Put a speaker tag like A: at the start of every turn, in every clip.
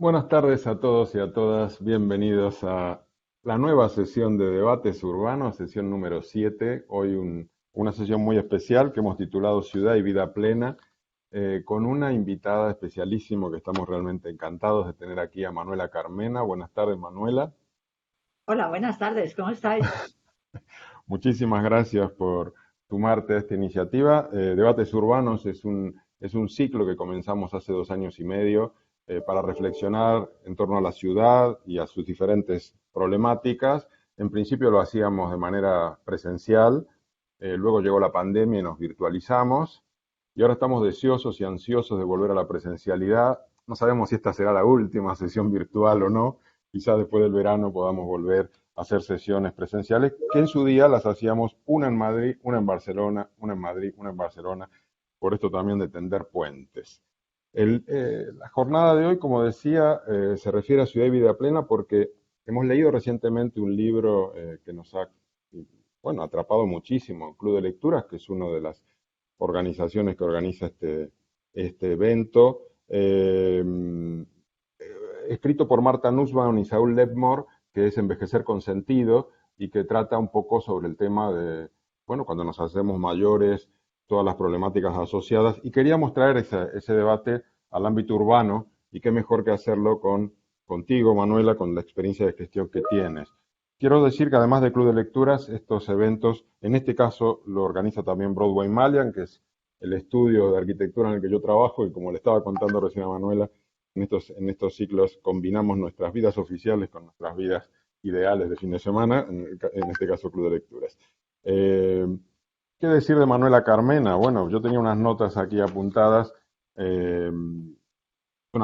A: Buenas tardes a todos y a todas. Bienvenidos a la nueva sesión de debates urbanos, sesión número 7. Hoy una sesión muy especial que hemos titulado Ciudad y Vida Plena, con una invitada especialísima que estamos realmente encantados de tener aquí a Manuela Carmena. Buenas tardes, Manuela.
B: Hola, buenas tardes, ¿cómo estáis?
A: Muchísimas gracias por sumarte a esta iniciativa. Debates Urbanos es un ciclo que comenzamos hace 2 años y medio para reflexionar en torno a la ciudad y a sus diferentes problemáticas. En principio lo hacíamos de manera presencial, luego llegó la pandemia y nos virtualizamos, y ahora estamos deseosos y ansiosos de volver a la presencialidad. No sabemos si esta será la última sesión virtual o no. Quizás después del verano podamos volver hacer sesiones presenciales, que en su día las hacíamos una en Madrid, una en Barcelona, una en Madrid, una en Barcelona, por esto también de tender puentes. La jornada de hoy, como decía, se refiere a Ciudad y Vida Plena porque hemos leído recientemente un libro que nos ha, bueno, atrapado muchísimo, Club de Lecturas, que es una de las organizaciones que organiza este evento, escrito por Marta Nussbaum y Saúl Lepmore, que es Envejecer con Sentido, y que trata un poco sobre el tema de, bueno, cuando nos hacemos mayores, todas las problemáticas asociadas, y queríamos traer ese debate al ámbito urbano, y qué mejor que hacerlo contigo, Manuela, con la experiencia de gestión que tienes. Quiero decir que además del Club de Lecturas, estos eventos, en este caso lo organiza también Broadway Malian, que es el estudio de arquitectura en el que yo trabajo, y como le estaba contando recién a Manuela, en estos ciclos combinamos nuestras vidas oficiales con nuestras vidas ideales de fin de semana, en este caso Club de Lecturas. Eh, ¿Qué decir de Manuela Carmena? Bueno, yo tenía unas notas aquí apuntadas. Una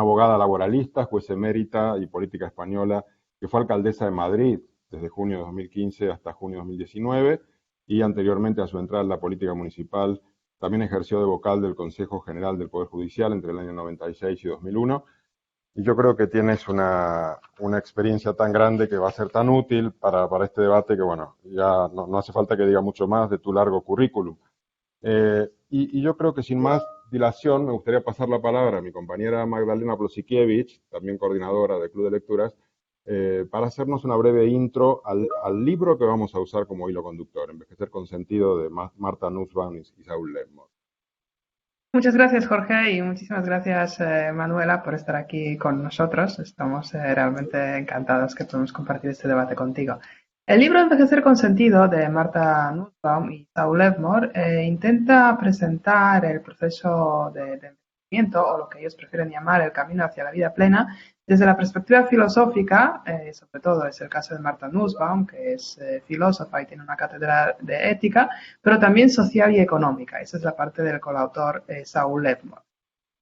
A: abogada laboralista, juez emérita y política española, que fue alcaldesa de Madrid desde junio de 2015 hasta junio de 2019, y anteriormente a su entrada en la política municipal también ejerció de vocal del Consejo General del Poder Judicial entre el año 96 y 2001. Y yo creo que tienes una experiencia tan grande que va a ser tan útil para este debate que, bueno, ya no hace falta que diga mucho más de tu largo currículum. Y yo creo que sin más dilación me gustaría pasar la palabra a mi compañera Magdalena Plosikiewicz, también coordinadora del Club de Lecturas, para hacernos una breve intro al libro que vamos a usar como hilo conductor, Envejecer con Sentido, de Marta Nussbaum y Saúl Lermo.
C: Muchas gracias, Jorge, y muchísimas gracias, Manuela, por estar aquí con nosotros. Estamos realmente encantados que podemos compartir este debate contigo. El libro Envejecer con Sentido de Marta Nussbaum y Saul Evmore intenta presentar el proceso de envejecimiento, o lo que ellos prefieren llamar el camino hacia la vida plena, desde la perspectiva filosófica. Sobre todo es el caso de Marta Nussbaum, que es filósofa y tiene una cátedra de ética, pero también social y económica. Esa es la parte del coautor Saul Lepmore.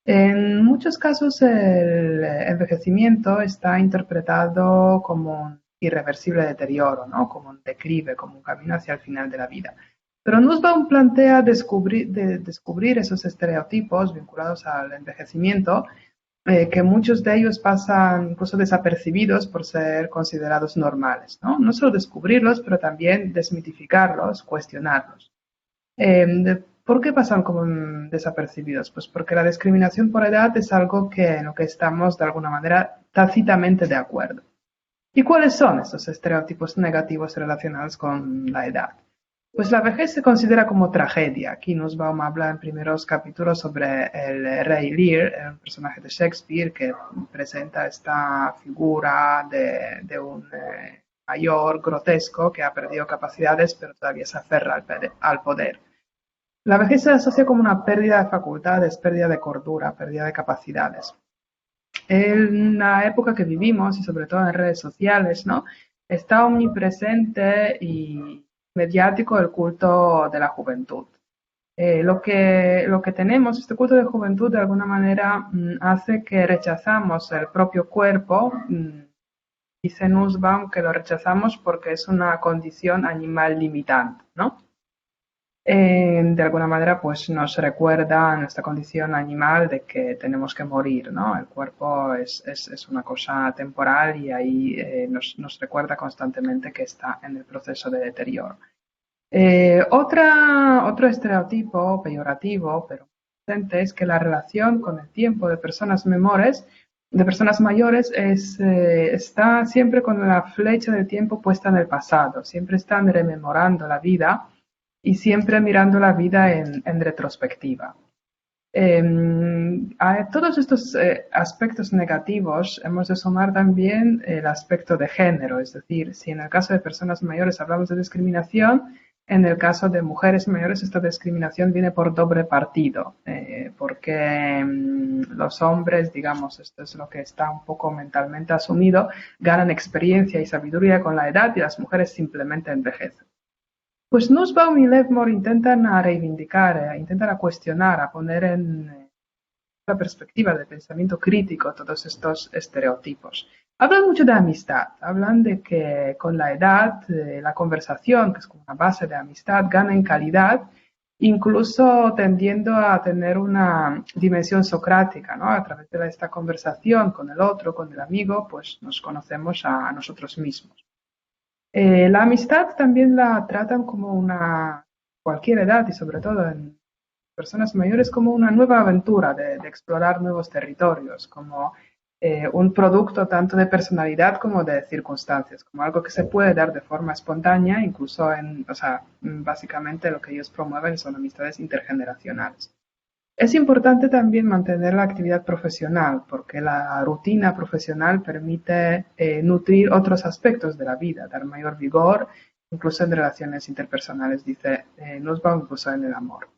C: En muchos casos el envejecimiento está interpretado como un irreversible deterioro, ¿no? Como un declive, como un camino hacia el final de la vida. Pero Nussbaum plantea descubrir esos estereotipos vinculados al envejecimiento, que muchos de ellos pasan incluso desapercibidos por ser considerados normales, ¿no? No solo descubrirlos, pero también desmitificarlos, cuestionarlos. ¿Por qué pasan como desapercibidos? Pues porque la discriminación por edad es algo en lo que estamos de alguna manera tácitamente de acuerdo. ¿Y cuáles son estos estereotipos negativos relacionados con la edad? Pues la vejez se considera como tragedia. Aquí nos vamos a hablar en primeros capítulos sobre el rey Lear, un personaje de Shakespeare que presenta esta figura de un mayor grotesco que ha perdido capacidades pero todavía se aferra al poder. La vejez se asocia como una pérdida de facultades, pérdida de cordura, pérdida de capacidades. En la época que vivimos y sobre todo en redes sociales, ¿no? Está omnipresente y mediático el culto de la juventud. Lo que tenemos, este culto de juventud, de alguna manera hace que rechazamos el propio cuerpo. Dice Nussbaum que lo rechazamos porque es una condición animal limitante, ¿no? De alguna manera pues nos recuerda nuestra condición animal de que tenemos que morir, ¿no? El cuerpo es una cosa temporal y ahí nos recuerda constantemente que está en el proceso de deterioro. Otro estereotipo peyorativo, pero presente, es que la relación con el tiempo de personas menores de personas mayores está siempre con la flecha del tiempo puesta en el pasado, siempre están rememorando la vida y siempre mirando la vida en retrospectiva. A todos estos aspectos negativos hemos de sumar también el aspecto de género, es decir, si en el caso de personas mayores hablamos de discriminación, en el caso de mujeres mayores esta discriminación viene por doble partido, porque los hombres, digamos, esto es lo que está un poco mentalmente asumido, ganan experiencia y sabiduría con la edad y las mujeres simplemente envejecen. Pues Nussbaum y Levmore intentan a reivindicar, intentan a cuestionar, a poner en la perspectiva del pensamiento crítico todos estos estereotipos. Hablan mucho de amistad, hablan de que con la edad la conversación, que es como una base de amistad, gana en calidad, incluso tendiendo a tener una dimensión socrática, ¿no? A través de esta conversación con el otro, con el amigo, pues nos conocemos a nosotros mismos. La amistad también la tratan como cualquier edad y sobre todo en personas mayores, como una nueva aventura de explorar nuevos territorios, como un producto tanto de personalidad como de circunstancias, como algo que se puede dar de forma espontánea, incluso básicamente lo que ellos promueven son amistades intergeneracionales. Es importante también mantener la actividad profesional, porque la rutina profesional permite nutrir otros aspectos de la vida, dar mayor vigor, incluso en relaciones interpersonales, dice Nussbaum, incluso en el amor.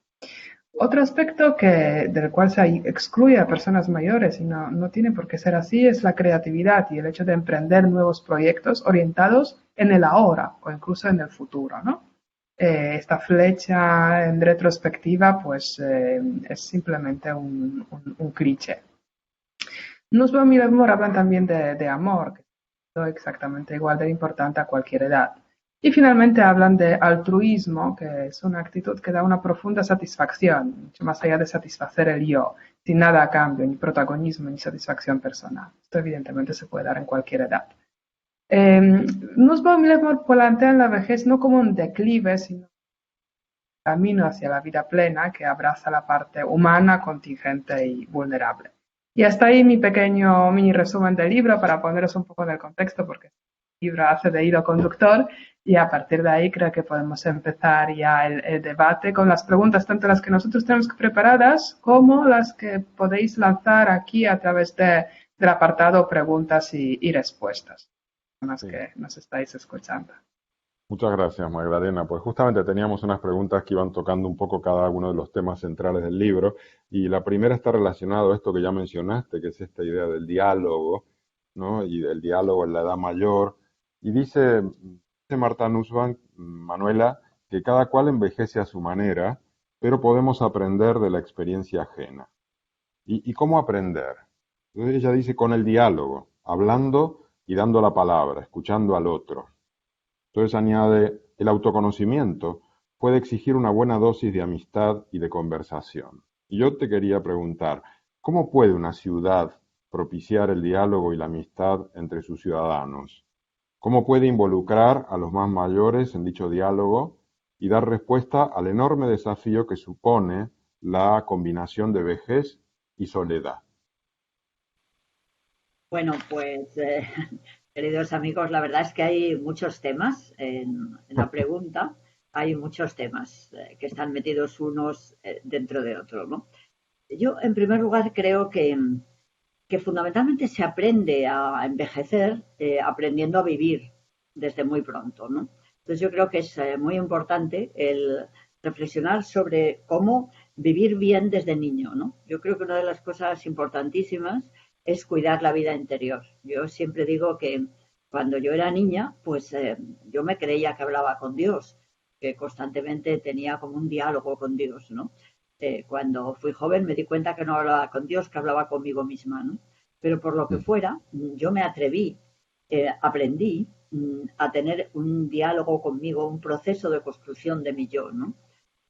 C: Otro aspecto del cual se excluye a personas mayores, y no tiene por qué ser así, es la creatividad y el hecho de emprender nuevos proyectos orientados en el ahora o incluso en el futuro, ¿no? Esta flecha en retrospectiva pues es simplemente un cliché. Nussbaum y Levmore hablan también de amor, que es exactamente igual de importante a cualquier edad. Y finalmente hablan de altruismo, que es una actitud que da una profunda satisfacción, mucho más allá de satisfacer el yo, sin nada a cambio, ni protagonismo, ni satisfacción personal. Esto evidentemente se puede dar en cualquier edad. Nussbaum y Levmore plantean la vejez no como un declive, sino un camino hacia la vida plena que abraza la parte humana, contingente y vulnerable. Y hasta ahí mi pequeño mini resumen del libro para poneros un poco en el contexto, porque el libro hace de hilo conductor y a partir de ahí creo que podemos empezar ya el debate con las preguntas, tanto las que nosotros tenemos preparadas como las que podéis lanzar aquí a través del apartado preguntas y respuestas. Sí. Que nos estáis escuchando.
A: Muchas gracias, Magdalena. Pues justamente teníamos unas preguntas que iban tocando un poco cada uno de los temas centrales del libro, y la primera está relacionada a esto que ya mencionaste, que es esta idea del diálogo, ¿no? Y del diálogo en la edad mayor. Y dice Marta Nussbaum, Manuela, que cada cual envejece a su manera, pero podemos aprender de la experiencia ajena. ¿Y cómo aprender? Entonces ella dice con el diálogo, hablando y dando la palabra, escuchando al otro. Entonces añade, el autoconocimiento puede exigir una buena dosis de amistad y de conversación. Y yo te quería preguntar, ¿cómo puede una ciudad propiciar el diálogo y la amistad entre sus ciudadanos? ¿Cómo puede involucrar a los más mayores en dicho diálogo y dar respuesta al enorme desafío que supone la combinación de vejez y soledad?
B: Bueno, pues, queridos amigos, la verdad es que hay muchos temas en la pregunta, hay muchos temas que están metidos unos dentro de otros, ¿no? Yo, en primer lugar, creo que fundamentalmente se aprende a envejecer aprendiendo a vivir desde muy pronto, ¿no? Entonces yo creo que es muy importante el reflexionar sobre cómo vivir bien desde niño, ¿no? Yo creo que una de las cosas importantísimas es cuidar la vida interior. Yo siempre digo que cuando yo era niña, pues yo me creía que hablaba con Dios, que constantemente tenía como un diálogo con Dios, ¿no? Cuando fui joven me di cuenta que no hablaba con Dios, que hablaba conmigo misma, ¿no? Pero por lo que fuera, yo me atreví, aprendí a tener un diálogo conmigo, un proceso de construcción de mi yo, ¿no?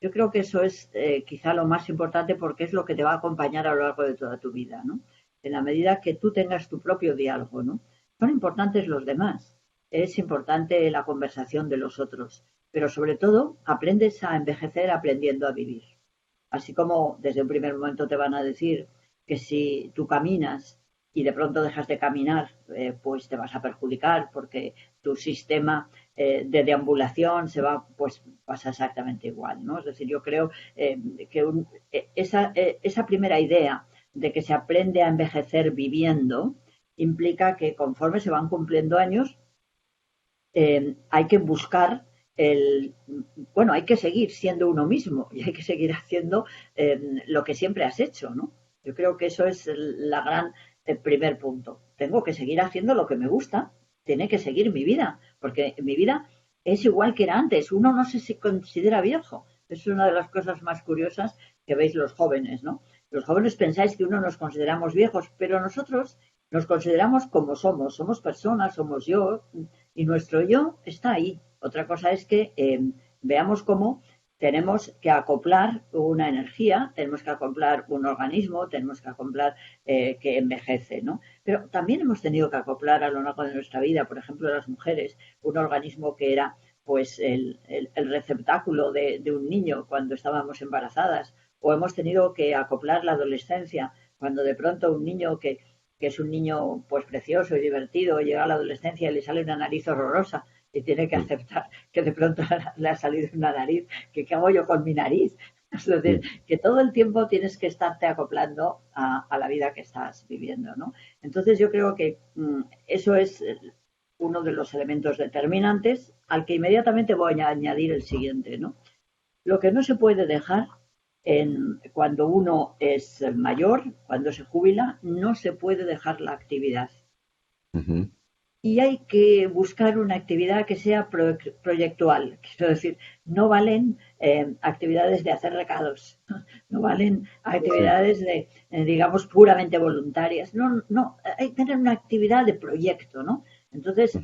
B: Yo creo que eso es quizá lo más importante porque es lo que te va a acompañar a lo largo de toda tu vida, ¿no? En la medida que tú tengas tu propio diálogo, ¿no? Son importantes los demás, es importante la conversación de los otros, pero sobre todo aprendes a envejecer aprendiendo a vivir. Así como desde un primer momento te van a decir que si tú caminas y de pronto dejas de caminar, pues te vas a perjudicar porque tu sistema de deambulación se va, pues pasa exactamente igual, ¿no? Es decir, yo creo que esa primera idea de que se aprende a envejecer viviendo implica que conforme se van cumpliendo años, hay que buscar bueno, hay que seguir siendo uno mismo y hay que seguir haciendo lo que siempre has hecho, ¿no? Yo creo que eso es el primer punto. Tengo que seguir haciendo lo que me gusta, tiene que seguir mi vida, porque mi vida es igual que era antes. Uno no se considera viejo. Es una de las cosas más curiosas que veis los jóvenes, ¿no? Los jóvenes pensáis que uno nos consideramos viejos, pero nosotros nos consideramos como somos. Somos personas, somos yo, y nuestro yo está ahí. Otra cosa es que veamos cómo tenemos que acoplar una energía, tenemos que acoplar un organismo, tenemos que acoplar que envejece, ¿no? Pero también hemos tenido que acoplar a lo largo de nuestra vida, por ejemplo, las mujeres, un organismo que era pues el receptáculo de un niño cuando estábamos embarazadas, o hemos tenido que acoplar la adolescencia, cuando de pronto un niño que es un niño pues precioso y divertido, llega a la adolescencia y le sale una nariz horrorosa y tiene que aceptar que de pronto le ha salido una nariz, que qué hago yo con mi nariz. Es decir, que todo el tiempo tienes que estarte acoplando a la vida que estás viviendo, ¿no? Entonces yo creo que eso es uno de los elementos determinantes al que inmediatamente voy a añadir el siguiente, ¿no? Lo que no se puede dejar cuando uno es mayor, cuando se jubila, no se puede dejar la actividad.
A: Ujú.
B: Y hay que buscar una actividad que sea proyectual. Quiero decir, no valen actividades de hacer recados, no valen actividades de, digamos, puramente voluntarias. No, no, hay que tener una actividad de proyecto, ¿no? Entonces,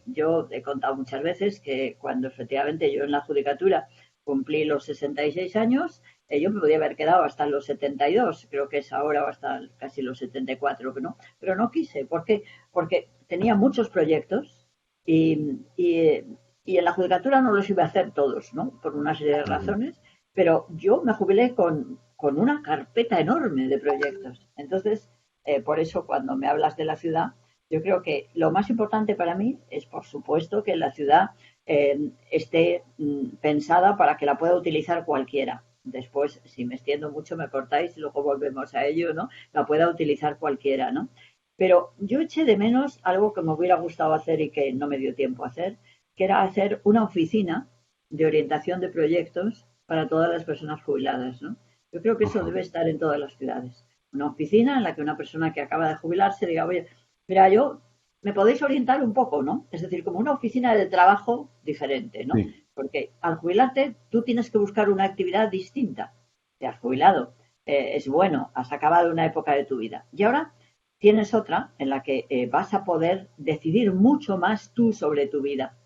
B: yo he contado muchas veces que cuando efectivamente yo en la judicatura cumplí los 66 años, yo me podía haber quedado hasta los 72, creo que es ahora o hasta casi los 74, ¿no? Pero no quise. ¿Por qué? Porque tenía muchos proyectos y en la judicatura no los iba a hacer todos, ¿no? Por una serie de razones, pero yo me jubilé con una carpeta enorme de proyectos. Entonces, por eso cuando me hablas de la ciudad, yo creo que lo más importante para mí es, por supuesto, que la ciudad esté pensada para que la pueda utilizar cualquiera. Después, si me extiendo mucho, me cortáis y luego volvemos a ello, ¿no? La pueda utilizar cualquiera, ¿no? Pero yo eché de menos algo que me hubiera gustado hacer y que no me dio tiempo a hacer, que era hacer una oficina de orientación de proyectos para todas las personas jubiladas, ¿no? Yo creo que eso debe estar en todas las ciudades. Una oficina en la que una persona que acaba de jubilarse diga, oye, mira, yo me podéis orientar un poco, ¿no? Es decir, como una oficina de trabajo diferente, ¿no?
A: Sí.
B: Porque al jubilarte tú tienes que buscar una actividad distinta. Te has jubilado, es bueno, has acabado una época de tu vida. Y ahora tienes otra en la que vas a poder decidir mucho más tú sobre tu vida,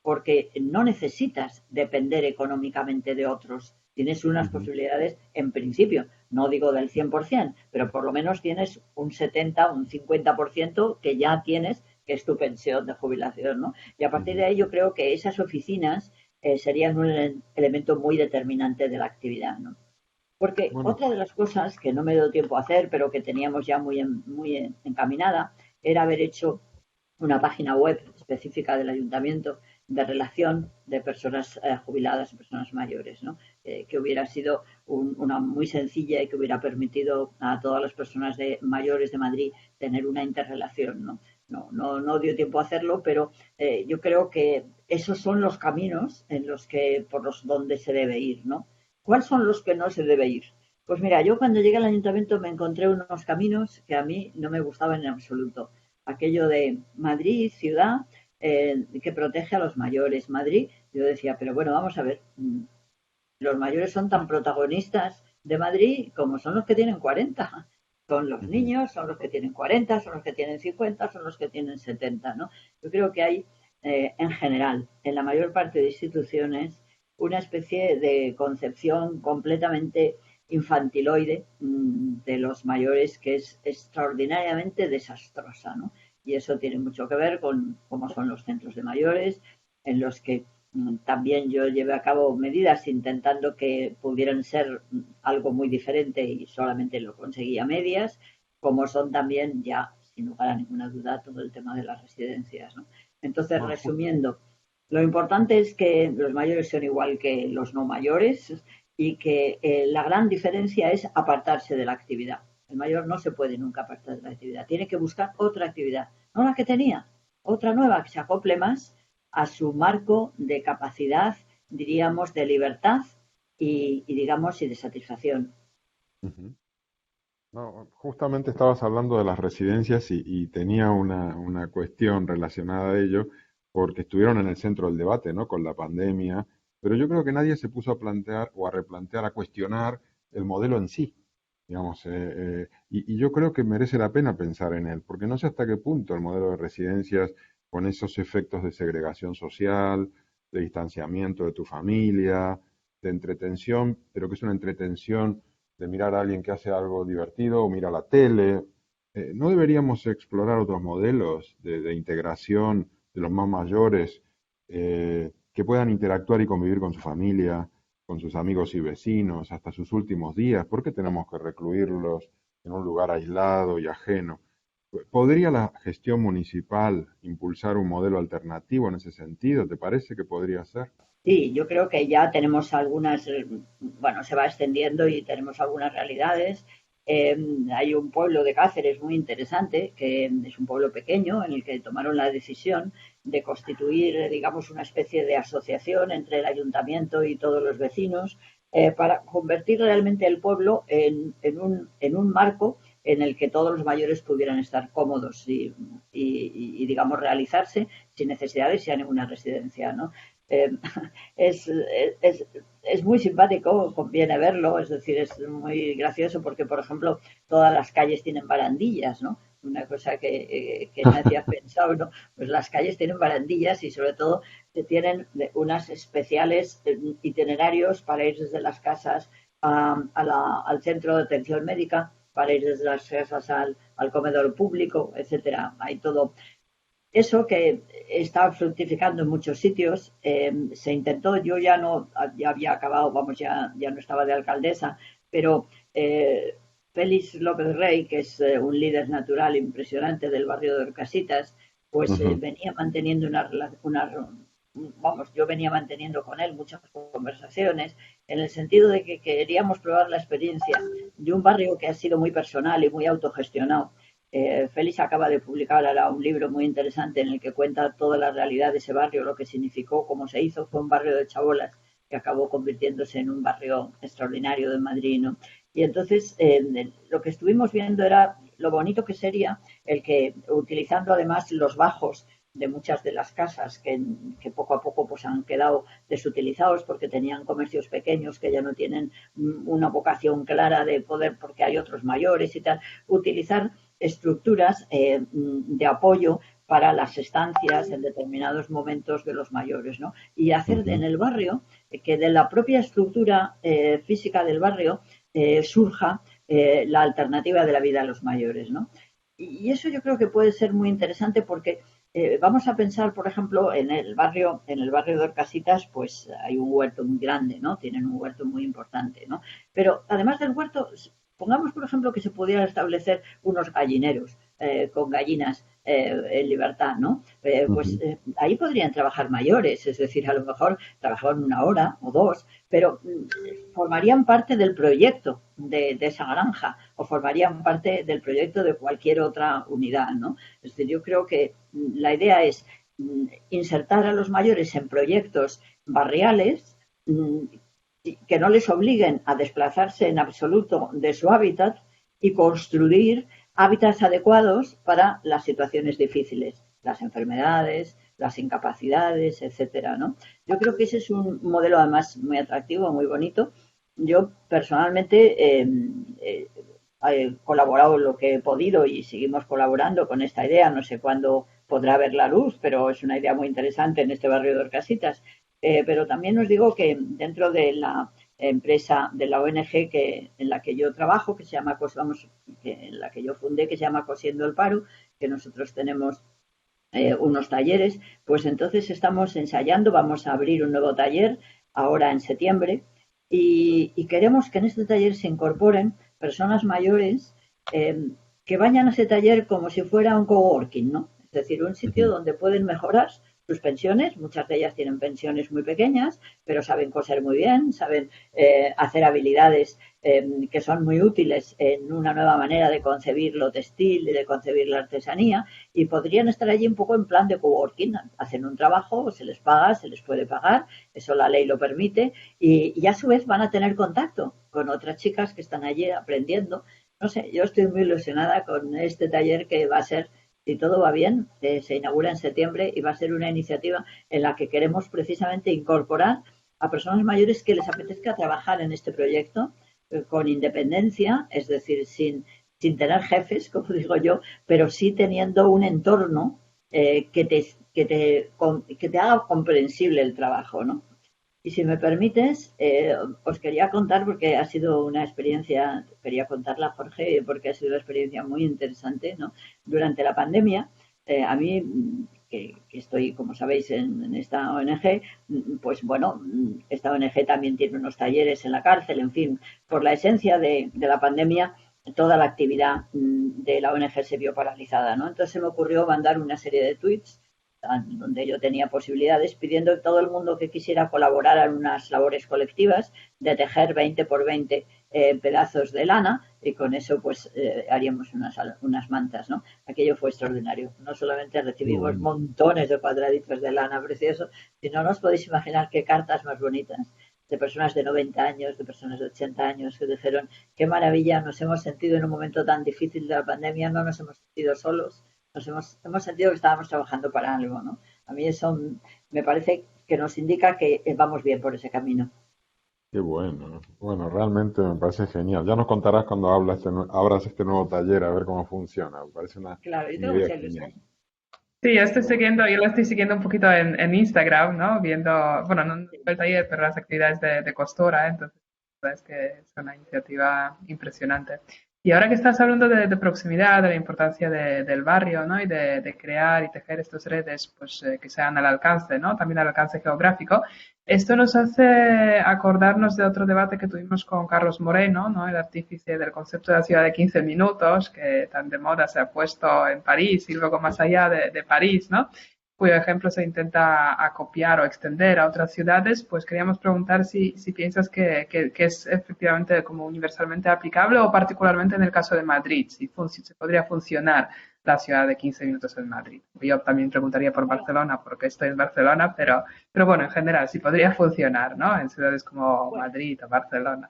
B: porque no necesitas depender económicamente de otros. Tienes unas posibilidades, en principio, no digo del 100%, pero por lo menos tienes un 70, un 50% que ya tienes, que es tu pensión de jubilación, ¿no? Y a partir de ahí yo creo que esas oficinas serían un elemento muy determinante de la actividad, ¿no? Porque
A: Bueno,
B: otra de las cosas que no me dio tiempo a hacer, pero que teníamos ya muy encaminada, era haber hecho una página web específica del ayuntamiento de relación de personas jubiladas y personas mayores, ¿no? Que hubiera sido una muy sencilla y que hubiera permitido a todas las personas mayores de Madrid tener una interrelación, ¿no? No dio tiempo a hacerlo, pero yo creo que esos son los caminos por los donde se debe ir, ¿no? ¿Cuáles son los que no se debe ir? Pues mira, yo cuando llegué al ayuntamiento me encontré unos caminos que a mí no me gustaban en absoluto. Aquello de Madrid, ciudad, que protege a los mayores. Madrid, yo decía, pero bueno, vamos a ver, los mayores son tan protagonistas de Madrid como son los que tienen 40. Son los niños, son los que tienen 40, son los que tienen 50, son los que tienen 70, ¿no? Yo creo que hay, en general, en la mayor parte de instituciones, una especie de concepción completamente infantiloide de los mayores que es extraordinariamente desastrosa, ¿no? Y eso tiene mucho que ver con cómo son los centros de mayores, en los que también yo llevé a cabo medidas intentando que pudieran ser algo muy diferente y solamente lo conseguí a medias, como son también ya sin lugar a ninguna duda, todo el tema de las residencias, ¿no? Entonces,
A: No,
B: resumiendo, lo importante es que los mayores son igual que los no mayores y que la gran diferencia es apartarse de la actividad. El mayor no se puede nunca apartar de la actividad, tiene que buscar otra actividad, no la que tenía, otra nueva que se acople más a su marco de capacidad, diríamos, de libertad digamos, y de satisfacción.
A: ujú. No, justamente estabas hablando de las residencias y tenía una cuestión relacionada a ello, porque estuvieron en el centro del debate, ¿no? Con la pandemia, pero yo creo que nadie se puso a plantear o a replantear, a cuestionar el modelo en sí, digamos, y yo creo que merece la pena pensar en él, porque no sé hasta qué punto el modelo de residencias, con esos efectos de segregación social, de distanciamiento de tu familia, de entretención, pero que es una entretención de mirar a alguien que hace algo divertido o mira la tele. ¿No deberíamos explorar otros modelos de integración de los más mayores que puedan interactuar y convivir con su familia, con sus amigos y vecinos hasta sus últimos días? ¿Por qué tenemos que recluirlos en un lugar aislado y ajeno? ¿Podría la gestión municipal impulsar un modelo alternativo en ese sentido? ¿Te parece que podría ser?
B: Sí, yo creo que ya tenemos algunas, bueno, se va extendiendo y tenemos algunas realidades. Hay un pueblo de Cáceres muy interesante, que es un pueblo pequeño, en el que tomaron la decisión de constituir, digamos, una especie de asociación entre el ayuntamiento y todos los vecinos para convertir realmente el pueblo en un marco en el que todos los mayores pudieran estar cómodos digamos, realizarse sin necesidad de ir a ninguna residencia, ¿no? Eh, es, es, es, muy simpático, conviene verlo, es decir, es muy gracioso porque, por ejemplo, todas las calles tienen barandillas, ¿no? Una cosa que nadie ha pensado, ¿no? Pues las calles tienen barandillas y sobre todo tienen unas especiales itinerarios para ir desde las casas al centro de atención médica, para ir desde las casas al comedor público, etcétera. Hay todo eso que está fructificando en muchos sitios. Se intentó, yo ya no, ya había acabado, vamos, ya no estaba de alcaldesa, pero Félix López Rey, que es un líder natural impresionante del barrio de Orcasitas, pues
A: Ujú.
B: venía manteniendo vamos, yo venía manteniendo con él muchas conversaciones en el sentido de que queríamos probar la experiencia de un barrio que ha sido muy personal y muy autogestionado. Félix acaba de publicar ahora un libro muy interesante en el que cuenta toda la realidad de ese barrio, lo que significó, cómo se hizo. Fue un barrio de chabolas que acabó convirtiéndose en un barrio extraordinario de Madrid, ¿no? Y entonces lo que estuvimos viendo era lo bonito que sería el que, utilizando además los bajos de muchas de las casas que poco a poco pues han quedado desutilizados porque tenían comercios pequeños que ya no tienen una vocación clara de poder porque hay otros mayores y tal, utilizar estructuras de apoyo para las estancias en determinados momentos de los mayores, ¿no? Y hacer en
A: Ujú.
B: el barrio que de la propia estructura física del barrio surja la alternativa de la vida a los mayores, ¿no? Y eso yo creo que puede ser muy interesante porque vamos a pensar, por ejemplo, en el barrio de Orcasitas, pues hay un huerto muy grande, ¿no? Tienen un huerto muy importante, ¿no? Pero además del huerto, pongamos, por ejemplo, que se pudieran establecer unos gallineros con gallinas en libertad, ¿no? Pues
A: Ujú.
B: ahí podrían trabajar mayores, es decir, a lo mejor trabajaban una hora o dos, pero formarían parte del proyecto de esa granja o formarían parte del proyecto de cualquier otra unidad, ¿no? Es decir, yo creo que la idea es insertar a los mayores en proyectos barriales que no les obliguen a desplazarse en absoluto de su hábitat y construir hábitats adecuados para las situaciones difíciles, las enfermedades, las incapacidades, etcétera, ¿no? Yo creo que ese es un modelo además muy atractivo, muy bonito. Yo personalmente he colaborado lo que he podido y seguimos colaborando con esta idea. No sé cuándo podrá ver la luz, pero es una idea muy interesante en este barrio de Orcasitas. Pero también os digo que dentro de la empresa de la ONG en la que yo trabajo, que se llama, vamos, en la que yo fundé, que se llama Cosiendo el Paro, que nosotros tenemos unos talleres, pues entonces estamos ensayando, vamos a abrir un nuevo taller ahora en septiembre y queremos que en este taller se incorporen personas mayores que vayan a ese taller como si fuera un coworking, ¿no? Es decir, un sitio donde pueden mejorar sus pensiones. Muchas de ellas tienen pensiones muy pequeñas, pero saben coser muy bien, saben hacer habilidades que son muy útiles en una nueva manera de concebir lo textil y de concebir la artesanía, y podrían estar allí un poco en plan de coworking. Hacen un trabajo, se les paga, se les puede pagar, eso la ley lo permite, y a su vez van a tener contacto con otras chicas que están allí aprendiendo. No sé, yo estoy muy ilusionada con este taller que va a ser, si todo va bien, se inaugura en septiembre y va a ser una iniciativa en la que queremos precisamente incorporar a personas mayores que les apetezca trabajar en este proyecto con independencia, es decir, sin tener jefes, como digo yo, pero sí teniendo un entorno que te haga comprensible el trabajo, ¿no? Y si me permites, os quería contar, porque ha sido una experiencia, quería contarla, Jorge, porque ha sido una experiencia muy interesante, ¿no? Durante la pandemia, a mí, que estoy, como sabéis, en esta ONG, pues bueno, esta ONG también tiene unos talleres en la cárcel, en fin, por la esencia de la pandemia, toda la actividad de la ONG se vio paralizada, ¿no? Entonces se me ocurrió mandar una serie de tweets donde yo tenía posibilidades, pidiendo a todo el mundo que quisiera colaborar en unas labores colectivas de tejer 20 por 20 pedazos de lana, y con eso pues haríamos unas mantas, ¿no? Aquello fue extraordinario. No solamente recibimos montones de cuadraditos de lana preciosos, sino no os podéis imaginar qué cartas más bonitas de personas de 90 años, de personas de 80 años, que dijeron: qué maravilla, nos hemos sentido en un momento tan difícil de la pandemia, no nos hemos sentido solos, hemos sentido que estábamos trabajando para algo, ¿no? A mí eso me parece que nos indica que vamos bien por ese camino.
A: Qué bueno. Bueno, realmente me parece genial. Ya nos contarás cuando abras este nuevo taller a ver cómo funciona. Me parece
B: Claro, yo
A: una
B: tengo
A: idea
B: mucha
A: genial.
B: ilusión.
C: Sí, yo la estoy siguiendo un poquito en Instagram, ¿no? Viendo, bueno, no el taller, pero las actividades de costura, entonces, la verdad es que es una iniciativa impresionante. Y ahora que estás hablando de proximidad, de la importancia del barrio, ¿no? Y de crear y tejer estas redes, pues, que sean al alcance, ¿no? También al alcance geográfico. Esto nos hace acordarnos de otro debate que tuvimos con Carlos Moreno, ¿no? El artífice del concepto de la ciudad de 15 minutos, que tan de moda se ha puesto en París y luego más allá de París, ¿no? Cuyo ejemplo se intenta acopiar o extender a otras ciudades. Pues queríamos preguntar si piensas que es efectivamente como universalmente aplicable, o particularmente en el caso de Madrid, si se podría funcionar la ciudad de 15 minutos en Madrid. Yo también preguntaría por Barcelona, porque estoy en Barcelona, pero bueno, en general, sí podría funcionar, ¿no? En ciudades como
B: Bueno,
C: Madrid o Barcelona.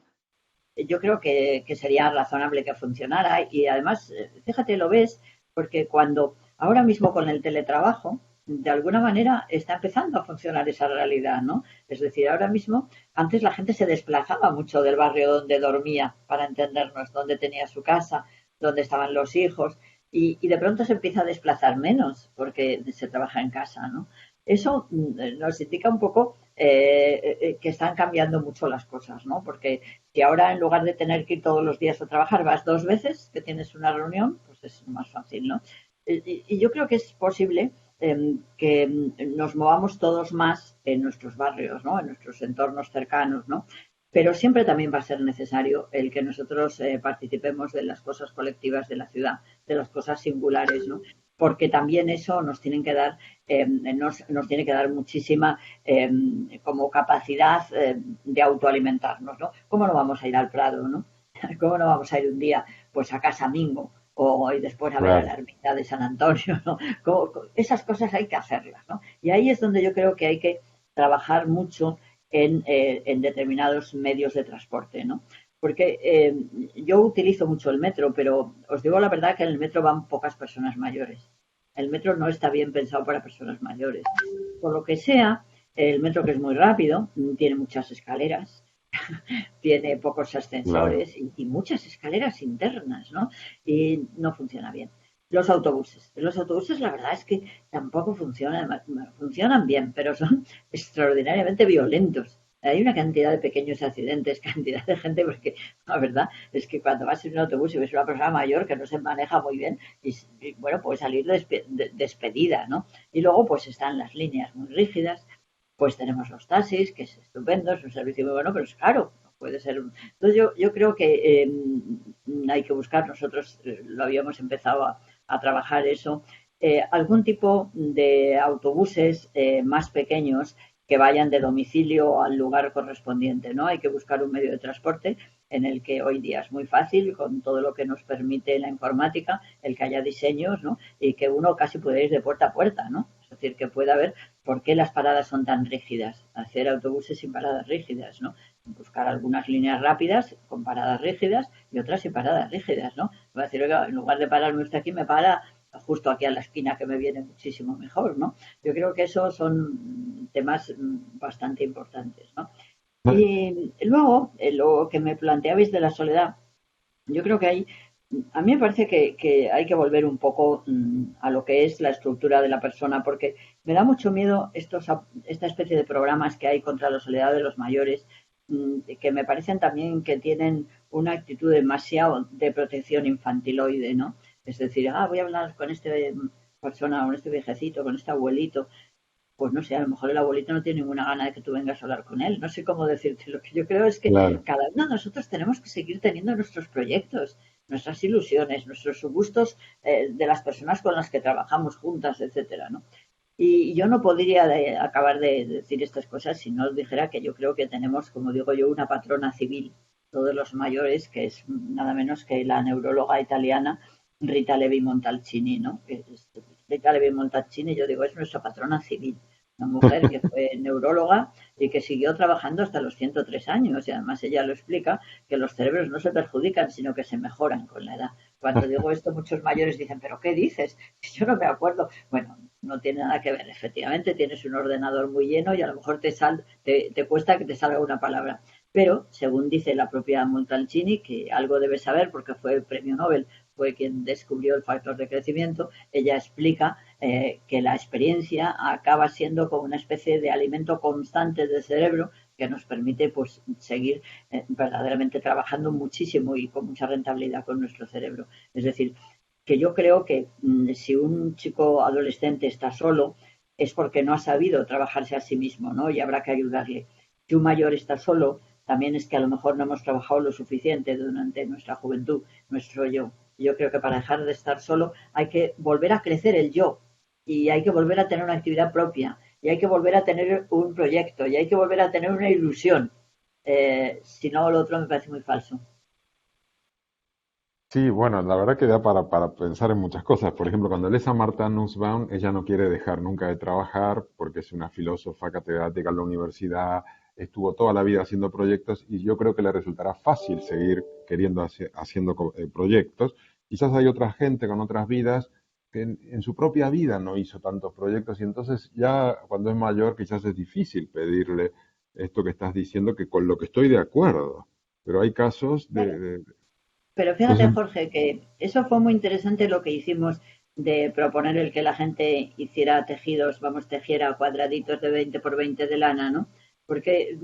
B: yo creo que sería razonable que funcionara, y además, fíjate, lo ves, porque cuando ahora mismo con el teletrabajo, de alguna manera está empezando a funcionar esa realidad, ¿no? Es decir, ahora mismo, antes la gente se desplazaba mucho del barrio donde dormía, para entendernos, donde tenía su casa, donde estaban los hijos, y de pronto se empieza a desplazar menos porque se trabaja en casa, ¿no? Eso nos indica un poco que están cambiando mucho las cosas, ¿no? Porque si ahora, en lugar de tener que ir todos los días a trabajar, vas 2 veces, que tienes una reunión, pues es más fácil, ¿no? Y yo creo que es posible que nos movamos todos más en nuestros barrios, ¿no? En nuestros entornos cercanos, ¿no? Pero siempre también va a ser necesario el que nosotros participemos de las cosas colectivas de la ciudad, de las cosas singulares, ¿no? Porque también eso nos tienen que dar, nos tiene que dar muchísima como capacidad de autoalimentarnos, ¿no? ¿Cómo no vamos a ir al Prado, ¿no? ¿Cómo no vamos a ir un día pues a Casa Mingo, y después a ver a la
A: Claro.
B: ermita de San Antonio, ¿no? Esas cosas hay que hacerlas, ¿no? Y ahí es donde yo creo que hay que trabajar mucho en determinados medios de transporte, ¿no? Porque yo utilizo mucho el metro, pero os digo la verdad que en el metro van pocas personas mayores. El metro no está bien pensado para personas mayores. Por lo que sea, el metro, que es muy rápido, tiene muchas escaleras, tiene pocos
A: Claro.
B: ascensores y muchas escaleras internas, ¿no? Y no funciona bien. Los autobuses la verdad es que tampoco funcionan bien, pero son extraordinariamente violentos. Hay una cantidad de pequeños accidentes, cantidad de gente, porque la verdad es que cuando vas en un autobús y ves una persona mayor que no se maneja muy bien, y bueno, puede salir despedida, ¿no? Y luego pues están las líneas muy rígidas, pues tenemos los taxis, que es estupendo, es un servicio muy bueno, pero es caro. puede ser. Entonces yo creo que hay que buscar, nosotros lo habíamos empezado a trabajar eso, algún tipo de autobuses más pequeños que vayan de domicilio al lugar correspondiente, ¿no? Hay que buscar un medio de transporte en el que hoy día es muy fácil, con todo lo que nos permite la informática, el que haya diseños, ¿no? Y que uno casi puede ir de puerta a puerta, ¿no? Es decir, que pueda ver por qué las paradas son tan rígidas, hacer autobuses sin paradas rígidas, ¿no? Buscar algunas líneas rápidas con paradas rígidas y otras sin paradas rígidas, ¿no? Va a decir, oiga, en lugar de pararme usted aquí, me para justo aquí a la esquina, que me viene muchísimo mejor, ¿no? Yo creo que esos son temas bastante importantes, ¿no? Y luego, lo que me planteabais de la soledad, yo creo que hay, a mí me parece que hay que volver un poco a lo que es la estructura de la persona, porque me da mucho miedo esta especie de programas que hay contra la soledad de los mayores, que me parecen también que tienen una actitud demasiado de protección infantiloide, ¿no? Es decir, voy a hablar con este persona, con este viejecito, con este abuelito, pues no sé, a lo mejor el abuelito no tiene ninguna gana de que tú vengas a hablar con él. No sé cómo decirte. Lo que yo creo es que
A: Claro.
B: cada uno de nosotros tenemos que seguir teniendo nuestros proyectos, nuestras ilusiones, nuestros gustos de las personas con las que trabajamos juntas, etcétera, ¿no? Y yo no podría acabar de decir estas cosas si no os dijera que yo creo que tenemos, como digo yo, una patrona civil, todos los mayores, que es nada menos que la neuróloga italiana Rita Levi Montalcini, ¿no? Rita Levi Montalcini, yo digo, es nuestra patrona civil, una mujer que fue neuróloga y que siguió trabajando hasta los 103 años. Y además ella lo explica, que los cerebros no se perjudican, sino que se mejoran con la edad. Cuando digo esto, muchos mayores dicen, ¿pero qué dices? Yo no me acuerdo. Bueno, no tiene nada que ver. Efectivamente, tienes un ordenador muy lleno y a lo mejor te cuesta que te salga una palabra. Pero, según dice la propia Montalcini, que algo debe saber porque fue premio Nobel, fue quien descubrió el factor de crecimiento, ella explica que la experiencia acaba siendo como una especie de alimento constante del cerebro que nos permite pues seguir verdaderamente trabajando muchísimo y con mucha rentabilidad con nuestro cerebro. Es decir, que yo creo que si un chico adolescente está solo es porque no ha sabido trabajarse a sí mismo, ¿no? Y habrá que ayudarle. Si un mayor está solo, también es que a lo mejor no hemos trabajado lo suficiente durante nuestra juventud, nuestro yo. Yo creo que para dejar de estar solo hay que volver a crecer el yo y hay que volver a tener una actividad propia y hay que volver a tener un proyecto y hay que volver a tener una ilusión. Si no, lo otro me parece muy falso.
A: Sí, bueno, la verdad que da para pensar en muchas cosas. Por ejemplo, cuando lees a Martha Nussbaum, ella no quiere dejar nunca de trabajar porque es una filósofa catedrática en la universidad, estuvo toda la vida haciendo proyectos y yo creo que le resultará fácil seguir queriendo haciendo proyectos. Quizás hay otra gente con otras vidas que en su propia vida no hizo tantos proyectos y entonces ya cuando es mayor quizás es difícil pedirle esto que estás diciendo, que con lo que estoy de acuerdo. Pero hay casos
B: Claro.
A: de...
B: Pero fíjate,
A: Entonces,
B: Jorge, que eso fue muy interesante lo que hicimos de proponer el que la gente hiciera tejidos, vamos, tejiera cuadraditos de 20 por 20 de lana, ¿no? Porque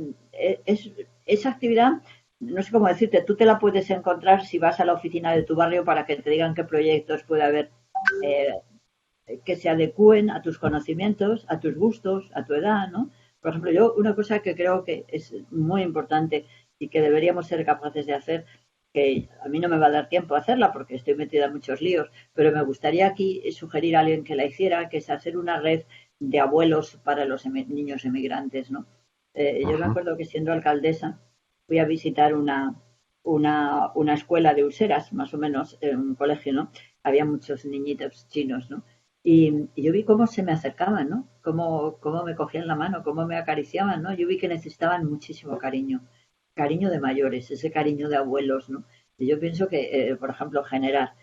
B: esa actividad, no sé cómo decirte, tú te la puedes encontrar si vas a la oficina de tu barrio para que te digan qué proyectos puede haber eh, que se adecúen a tus conocimientos, a tus gustos, a tu edad, ¿no? Por ejemplo, yo una cosa que creo que es muy importante y que deberíamos ser capaces de hacer, que a mí no me va a dar tiempo a hacerla porque estoy metida en muchos líos, pero me gustaría aquí sugerir a alguien que la hiciera, que es hacer una red de abuelos para los niños emigrantes, ¿no? Yo me
A: ajá.
B: acuerdo que siendo alcaldesa fui a visitar una escuela de useras, más o menos, en un colegio, ¿no? Había muchos niñitos chinos, ¿no? Y yo vi cómo se me acercaban, ¿no? Cómo me cogían la mano, cómo me acariciaban, ¿no? Yo vi que necesitaban muchísimo cariño, cariño de mayores, ese cariño de abuelos, ¿no? Y yo pienso que, por ejemplo, generar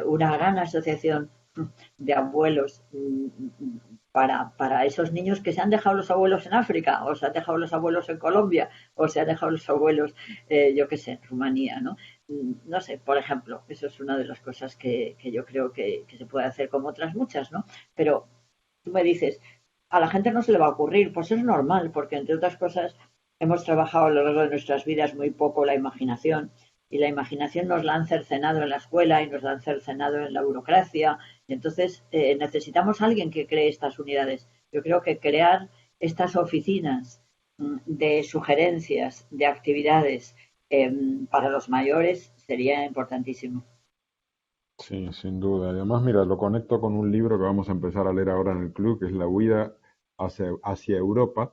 B: una gran asociación de abuelos para esos niños que se han dejado los abuelos en África, o se han dejado los abuelos en Colombia, o se han dejado los abuelos, yo qué sé, en Rumanía, ¿no? No sé, por ejemplo, eso es una de las cosas que yo creo que se puede hacer como otras muchas, ¿no? Pero tú me dices, a la gente no se le va a ocurrir, pues es normal, porque entre otras cosas hemos trabajado a lo largo de nuestras vidas muy poco la imaginación y la imaginación nos la han cercenado en la escuela y nos la han cercenado en la burocracia. Y entonces necesitamos a alguien que cree estas unidades. Yo creo que crear estas oficinas de sugerencias, de actividades para los mayores sería importantísimo.
A: Sí, sin duda. Además, mira, lo conecto con un libro que vamos a empezar a leer ahora en el club, que es La huida hacia Europa.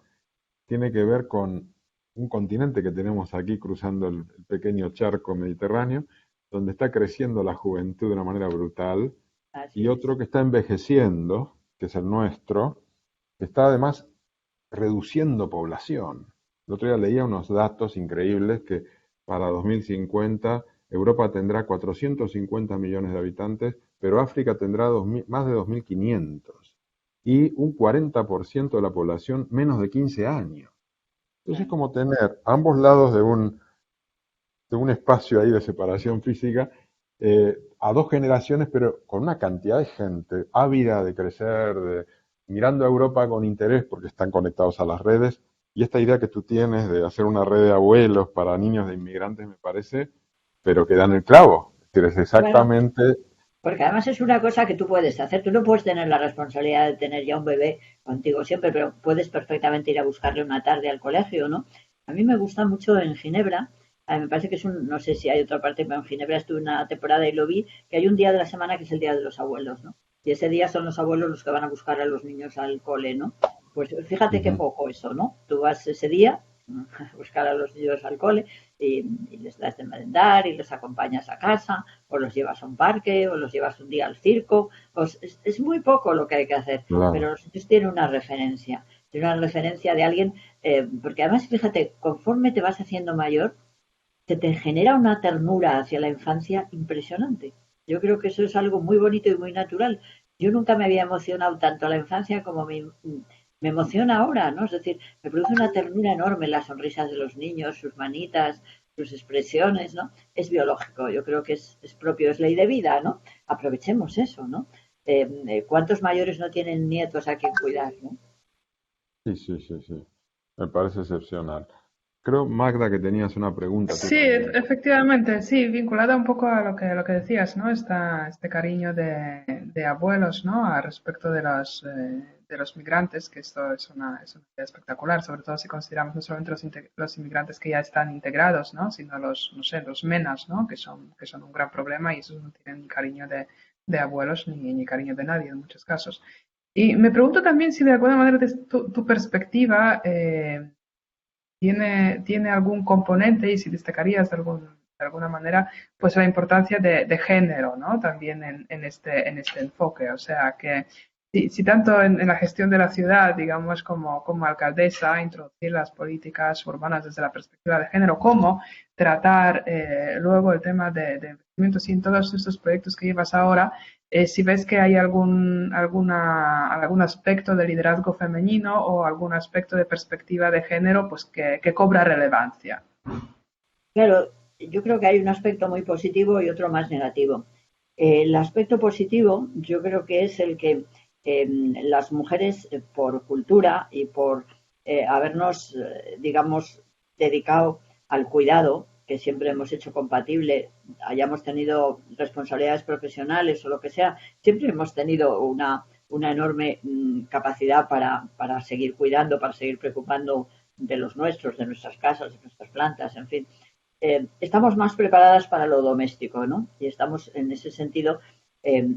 A: Tiene que ver con un continente que tenemos aquí cruzando el pequeño charco mediterráneo, donde está creciendo la juventud de una manera brutal,
B: Así
A: y
B: es.
A: otro que está envejeciendo, que es el nuestro, que está además reduciendo población. El otro día leía unos datos increíbles que para 2050 Europa tendrá 450 millones de habitantes, pero África tendrá más de 2.500 y un 40% de la población menos de 15 años. Entonces es
B: Claro.
A: como tener ambos lados de un espacio ahí de separación física a dos generaciones, pero con una cantidad de gente ávida de crecer, mirando a Europa con interés porque están conectados a las redes. Y esta idea que tú tienes de hacer una red de abuelos para niños de inmigrantes me parece, pero que dan el clavo. Es decir, es
B: Claro,
A: exactamente.
B: porque además es una cosa que tú puedes hacer. Tú no puedes tener la responsabilidad de tener ya un bebé contigo siempre, pero puedes perfectamente ir a buscarle una tarde al colegio, ¿no? A mí me gusta mucho en Ginebra. Me parece que es no sé si hay otra parte, pero en Ginebra estuve una temporada y lo vi, que hay un día de la semana que es el Día de los Abuelos, ¿no? Y ese día son los abuelos los que van a buscar a los niños al cole, ¿no? Pues fíjate qué
A: Ujú.
B: poco eso, ¿no? Tú vas ese día a buscar a los niños al cole y les das de merendar y los acompañas a casa o los llevas a un parque o los llevas un día al circo. Pues es muy poco lo que hay que hacer, pero
A: Claro.
B: los niños tienen una referencia de alguien, porque además, fíjate, conforme te vas haciendo mayor, se te genera una ternura hacia la infancia impresionante. Yo creo que eso es algo muy bonito y muy natural. Yo nunca me había emocionado tanto a la infancia como me emociona ahora, ¿no? Es decir, me produce una ternura enorme las sonrisas de los niños, sus manitas, sus expresiones, ¿no? Es biológico, yo creo que es propio, es ley de vida, ¿no? Aprovechemos eso, ¿no? ¿Cuántos mayores no tienen nietos a quien cuidar, ¿no?
A: Sí, sí, sí, sí. Me parece excepcional. Creo, Magda, que tenías una pregunta tú
C: Sí,
A: también.
C: efectivamente, sí, vinculada un poco a lo que decías, ¿no? Este cariño de abuelos, ¿no? A respecto de los migrantes, que esto es una idea espectacular, sobre todo si consideramos no solamente los inmigrantes que ya están integrados, ¿no? Sino no sé, los menas, ¿no? Que son un gran problema y esos no tienen ni cariño de abuelos ni cariño de nadie en muchos casos. Y me pregunto también si de alguna manera desde tu perspectiva, tiene algún componente y si destacarías de alguna manera, pues la importancia de género, ¿no? También en este enfoque. O sea, que si tanto en la gestión de la ciudad, digamos, como alcaldesa, introducir las políticas urbanas desde la perspectiva de género, como tratar luego el tema de investimientos y en todos estos proyectos que llevas ahora, si ves que hay algún aspecto de liderazgo femenino o algún aspecto de perspectiva de género pues que cobra relevancia.
B: Claro, yo creo que hay un aspecto muy positivo y otro más negativo. El aspecto positivo yo creo que es el que las mujeres, por cultura y por habernos, digamos, dedicado al cuidado, que siempre hemos hecho compatible, hayamos tenido responsabilidades profesionales o lo que sea, siempre hemos tenido una enorme capacidad para seguir cuidando, para seguir preocupando de los nuestros, de nuestras casas, de nuestras plantas, en fin. Estamos más preparadas para lo doméstico, ¿no? Y estamos en ese sentido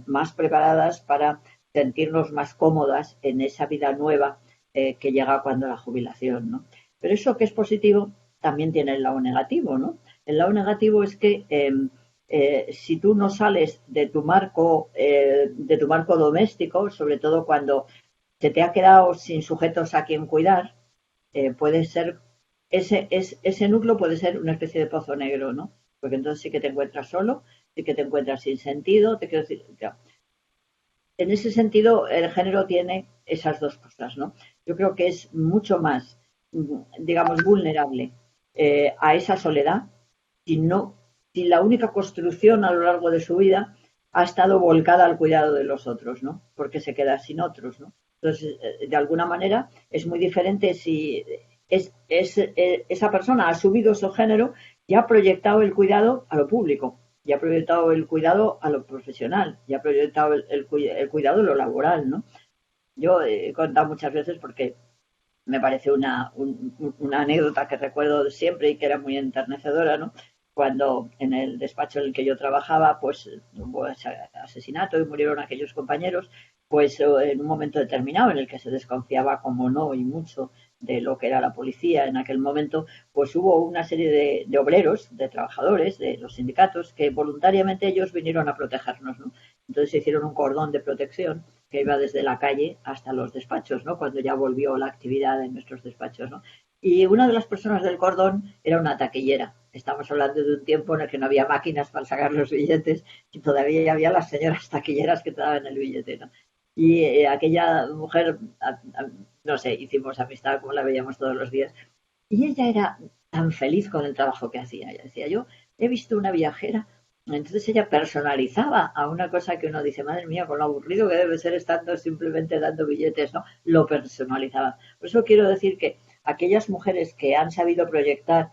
B: más preparadas para sentirnos más cómodas en esa vida nueva que llega cuando la jubilación, ¿no? Pero eso que es positivo también tiene el lado negativo, ¿no? El lado negativo es que si tú no sales de tu marco doméstico, sobre todo cuando se te ha quedado sin sujetos a quien cuidar, puede ser, ese núcleo puede ser una especie de pozo negro, ¿no? Porque entonces sí que te encuentras solo, sí que te encuentras sin sentido, te quiero decir, ya. En ese sentido, el género tiene esas dos cosas, ¿no? Yo creo que es mucho más, digamos, vulnerable a esa soledad si no, si la única construcción a lo largo de su vida ha estado volcada al cuidado de los otros, ¿no? Porque se queda sin otros, ¿no? Entonces, de alguna manera, es muy diferente si esa persona ha subido su género y ha proyectado el cuidado a lo público, ya ha proyectado el cuidado a lo profesional, ya ha proyectado el cuidado a lo laboral, ¿no? Yo he contado muchas veces porque me parece una anécdota que recuerdo siempre y que era muy enternecedora, ¿no? Cuando en el despacho en el que yo trabajaba, pues hubo ese asesinato y murieron aquellos compañeros, pues en un momento determinado en el que se desconfiaba, como no, y mucho de lo que era la policía en aquel momento, pues hubo una serie de obreros, de trabajadores, de los sindicatos, que voluntariamente ellos vinieron a protegernos, ¿no? Entonces se hicieron un cordón de protección que iba desde la calle hasta los despachos, ¿no? Cuando ya volvió la actividad en nuestros despachos, ¿no? Y una de las personas del cordón era una taquillera. Estamos hablando de un tiempo en el que no había máquinas para sacar los billetes y todavía había las señoras taquilleras que te daban el billete, ¿no? Y aquella mujer, no sé, hicimos amistad como la veíamos todos los días. Y ella era tan feliz con el trabajo que hacía. Ella decía, yo he visto una viajera. Entonces ella personalizaba a una cosa que uno dice, madre mía, con lo aburrido que debe ser estando simplemente dando billetes, ¿no? Lo personalizaba. Por eso quiero decir que aquellas mujeres que han sabido proyectar,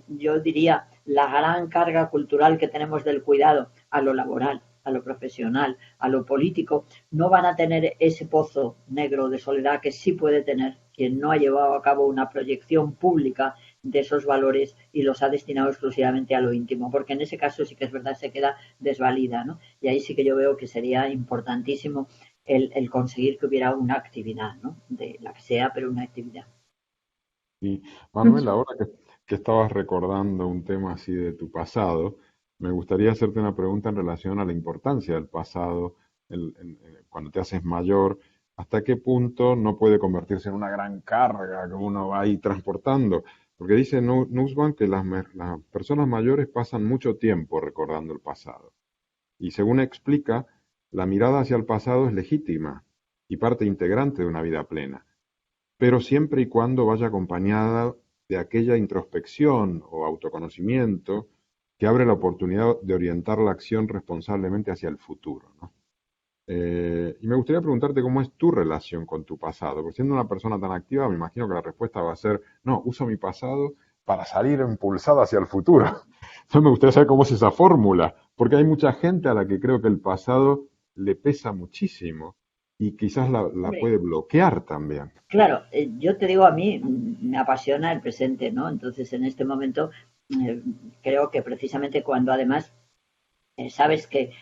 B: yo diría, la gran carga cultural que tenemos del cuidado a lo laboral, a lo profesional, a lo político, no van a tener ese pozo negro de soledad que sí puede tener quien no ha llevado a cabo una proyección pública de esos valores y los ha destinado exclusivamente a lo íntimo, porque en ese caso sí que es verdad, se queda desvalida, ¿no? Y ahí sí que yo veo que sería importantísimo el conseguir que hubiera una actividad, ¿no? De la que sea, pero una actividad.
A: Y Manuel, ahora que estabas recordando un tema así de tu pasado, me gustaría hacerte una pregunta en relación a la importancia del pasado cuando te haces mayor. ¿Hasta qué punto no puede convertirse en una gran carga que uno va ahí transportando? Porque dice Nussbaum que las personas mayores pasan mucho tiempo recordando el pasado. Y según explica, la mirada hacia el pasado es legítima y parte integrante de una vida plena, pero siempre y cuando vaya acompañada de aquella introspección o autoconocimiento que abre la oportunidad de orientar la acción responsablemente hacia el futuro, ¿no? Y me gustaría preguntarte cómo es tu relación con tu pasado, porque siendo una persona tan activa, me imagino que la respuesta va a ser, no, uso mi pasado para salir impulsada hacia el futuro. Entonces me gustaría saber cómo es esa fórmula, porque hay mucha gente a la que creo que el pasado le pesa muchísimo y quizás la
B: Hombre,
A: puede bloquear también.
B: claro, yo te digo, a mí me apasiona el presente, ¿no? Entonces, en este momento, eh, creo que precisamente cuando además sabes que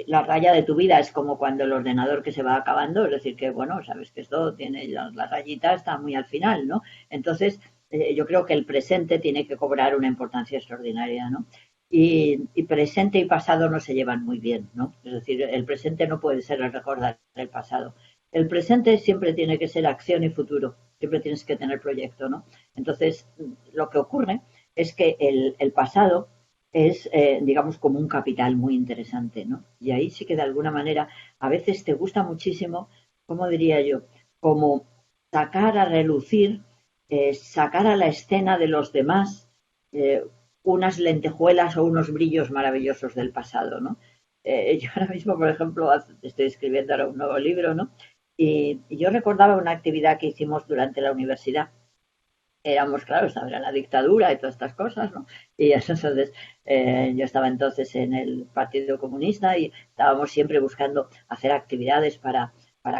B: la raya de tu vida es como cuando el ordenador que se va acabando, es decir, que bueno, sabes que esto tiene la rayita está muy al final, ¿no? Entonces, yo creo que el presente tiene que cobrar una importancia extraordinaria, ¿no? Y presente y pasado no se llevan muy bien, ¿no? Es decir, el presente no puede ser el recordar el pasado. El presente siempre tiene que ser acción y futuro, siempre tienes que tener proyecto, ¿no? Entonces, lo que ocurre es que el pasado es, digamos, como un capital muy interesante, ¿no? Y ahí sí que de alguna manera a veces te gusta muchísimo, ¿cómo diría yo? Como sacar a relucir, sacar a la escena de los demás unas lentejuelas o unos brillos maravillosos del pasado, ¿no? Yo ahora mismo, por ejemplo, estoy escribiendo ahora un nuevo libro, ¿no? Y yo recordaba una actividad que hicimos durante la universidad. Éramos, claro, estaba en la dictadura y todas estas cosas, ¿no? Y entonces yo estaba entonces en el Partido Comunista y estábamos siempre buscando hacer actividades para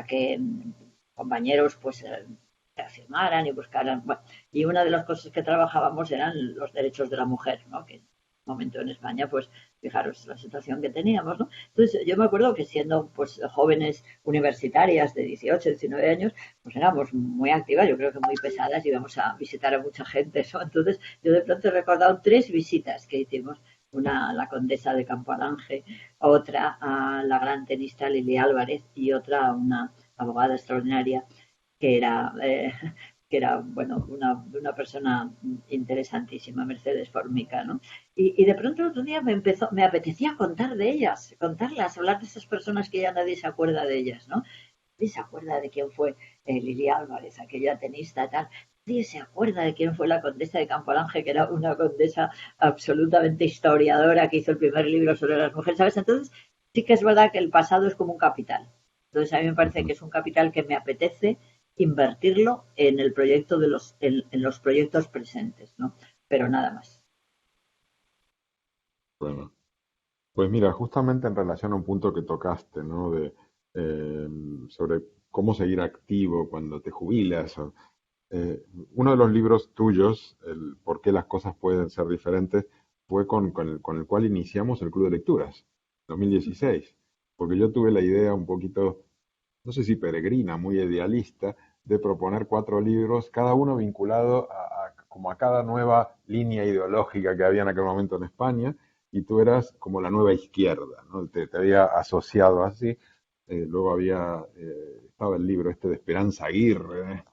B: que compañeros pues afirmaran y buscaran. Bueno, y una de las cosas que trabajábamos eran los derechos de la mujer, ¿no? Que en un momento en España, pues fijaros la situación que teníamos, ¿no? Entonces yo me acuerdo que siendo pues jóvenes universitarias de 18, 19 años, pues éramos muy activas, yo creo que muy pesadas, íbamos a visitar a mucha gente, ¿no? Entonces yo de pronto he recordado 3 visitas que hicimos, una a la condesa de Campo Alange, otra a la gran tenista Lili Álvarez y otra a una abogada extraordinaria que era, bueno, una persona interesantísima, Mercedes Formica, ¿no? Y de pronto el otro día me apetecía contar de ellas, contarlas, hablar de esas personas que ya nadie se acuerda de ellas, ¿no? Nadie se acuerda de quién fue Lili Álvarez, aquella tenista tal. Nadie se acuerda de quién fue la condesa de Campolange, que era una condesa absolutamente historiadora que hizo el primer libro sobre las mujeres, ¿sabes? Entonces, sí que es verdad que el pasado es como un capital. Entonces, a mí me parece
A: Ujú.
B: que es un capital que me apetece invertirlo en el proyecto en los proyectos presentes, ¿no? Pero nada más.
A: Bueno, pues mira, justamente en relación a un punto que tocaste, ¿no? De, sobre cómo seguir activo cuando te jubilas. Uno de los libros tuyos, el por qué las cosas pueden ser diferentes, fue con el cual iniciamos el Club de Lecturas, 2016, porque yo tuve la idea un poquito, no sé si peregrina, muy idealista, de proponer 4 libros, cada uno vinculado como a cada nueva línea ideológica que había en aquel momento en España, y tú eras como la nueva izquierda, ¿no? Te había asociado así. Luego estaba el libro este de Esperanza Aguirre,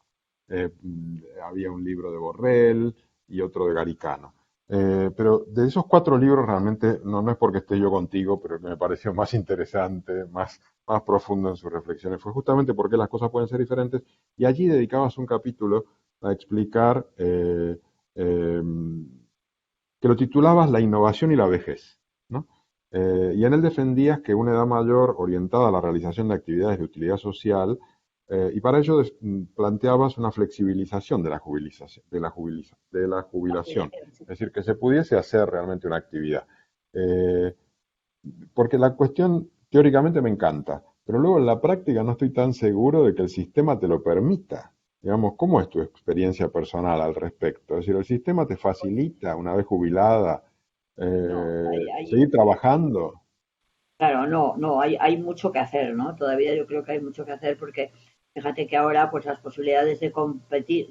A: había un libro de Borrell y otro de Garicano. Pero de esos 4 libros realmente, no es porque esté yo contigo, pero que me pareció más interesante, más profundo en sus reflexiones, fue justamente porque las cosas pueden ser diferentes, y allí dedicabas un capítulo a explicar, eh, que lo titulabas La innovación y la vejez, ¿no? Y en él defendías que una edad mayor orientada a la realización de actividades de utilidad social, y para ello planteabas una flexibilización de la jubilación, es decir, que se pudiese hacer realmente una actividad. Eh, Porque la cuestión teóricamente me encanta, pero luego en la práctica no estoy tan seguro de que el sistema te lo permita. Digamos, ¿cómo es tu experiencia personal al respecto? Es decir, ¿el sistema te facilita, una vez jubilada,
B: No,
A: seguir trabajando?
B: claro, no, hay mucho que hacer, ¿no? Todavía yo creo que hay mucho que hacer porque fíjate que ahora pues las posibilidades de compartir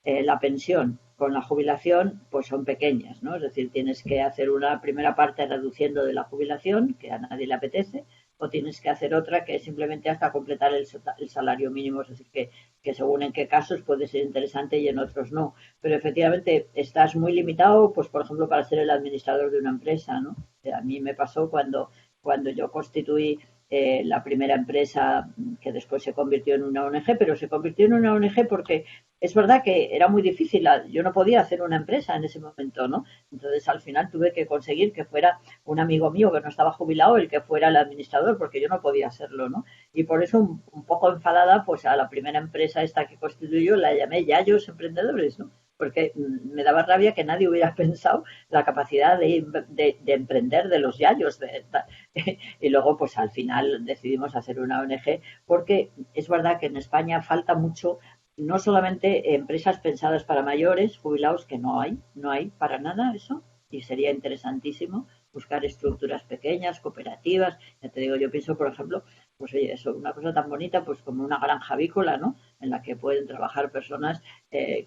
B: la pensión con la jubilación pues son pequeñas, ¿no? Es decir, tienes que hacer una primera parte reduciendo de la jubilación, que a nadie le apetece, o tienes que hacer otra que es simplemente hasta completar el salario mínimo, es decir, que según en qué casos puede ser interesante y en otros no. Pero efectivamente estás muy limitado, pues por ejemplo, para ser el administrador de una empresa, ¿no? A mí me pasó cuando yo constituí la primera empresa que después se convirtió en una ONG, pero se convirtió en una ONG porque es verdad que era muy difícil, yo no podía hacer una empresa en ese momento, ¿no? Entonces al final tuve que conseguir que fuera un amigo mío que no estaba jubilado el que fuera el administrador, porque yo no podía hacerlo, ¿no? Y por eso un poco enfadada, pues a la primera empresa esta que constituyó la llamé Yayos Emprendedores, ¿no? Porque me daba rabia que nadie hubiera pensado la capacidad de emprender de los yayos. Y luego, pues al final decidimos hacer una ONG porque es verdad que en España falta mucho, no solamente empresas pensadas para mayores, jubilados, que no hay para nada eso, y sería interesantísimo buscar estructuras pequeñas, cooperativas. Ya te digo, yo pienso, por ejemplo, pues oye, eso, una cosa tan bonita, pues como una granja avícola, ¿no? En la que pueden trabajar personas que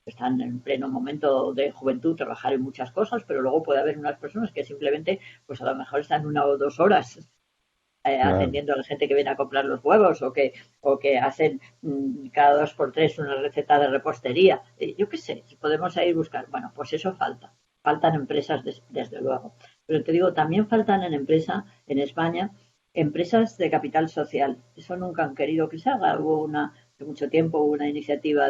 B: están en pleno momento de juventud, trabajar en muchas cosas, pero luego puede haber unas personas que simplemente, pues a lo mejor están 1 o 2 horas
A: Claro.
B: atendiendo a la gente que viene a comprar los huevos o que hacen cada 2 por 3 una receta de repostería. Yo qué sé, si podemos ir buscar. Bueno, pues eso falta. Faltan empresas, desde luego. Pero te digo, también faltan en España, empresas de capital social. Eso nunca han querido que se haga. Hace mucho tiempo, una iniciativa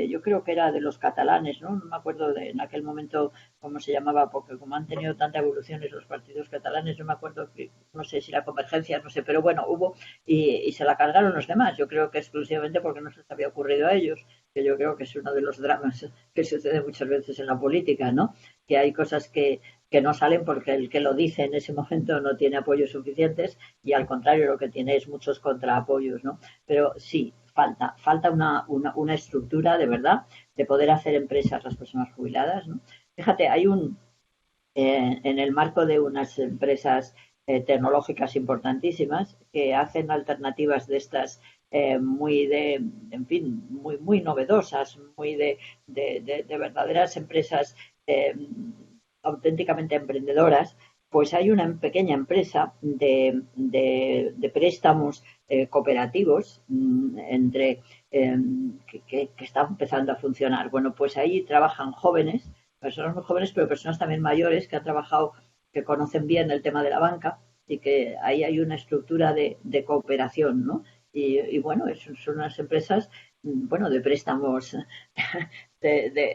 B: yo creo que era de los catalanes, ¿no? No me acuerdo en aquel momento cómo se llamaba, porque como han tenido tanta evolución los partidos catalanes, no me acuerdo, no sé si la convergencia, no sé, pero bueno, hubo y se la cargaron los demás. Yo creo que exclusivamente porque no se les había ocurrido a ellos, que yo creo que es uno de los dramas que sucede muchas veces en la política, ¿no? Que hay cosas que no salen porque el que lo dice en ese momento no tiene apoyos suficientes y al contrario lo que tiene es muchos contraapoyos, ¿no? Pero sí, falta una estructura de verdad de poder hacer empresas las personas jubiladas, ¿no? Fíjate, en el marco de unas empresas tecnológicas importantísimas que hacen alternativas de estas en fin, muy novedosas, muy de verdaderas empresas auténticamente emprendedoras, pues hay una pequeña empresa de préstamos cooperativos eh, que está empezando a funcionar. Bueno, pues ahí trabajan jóvenes, personas muy jóvenes, pero personas también mayores que han trabajado, que conocen bien el tema de la banca y que ahí hay una estructura de cooperación, ¿no? Y bueno, son unas empresas, bueno, de préstamos de,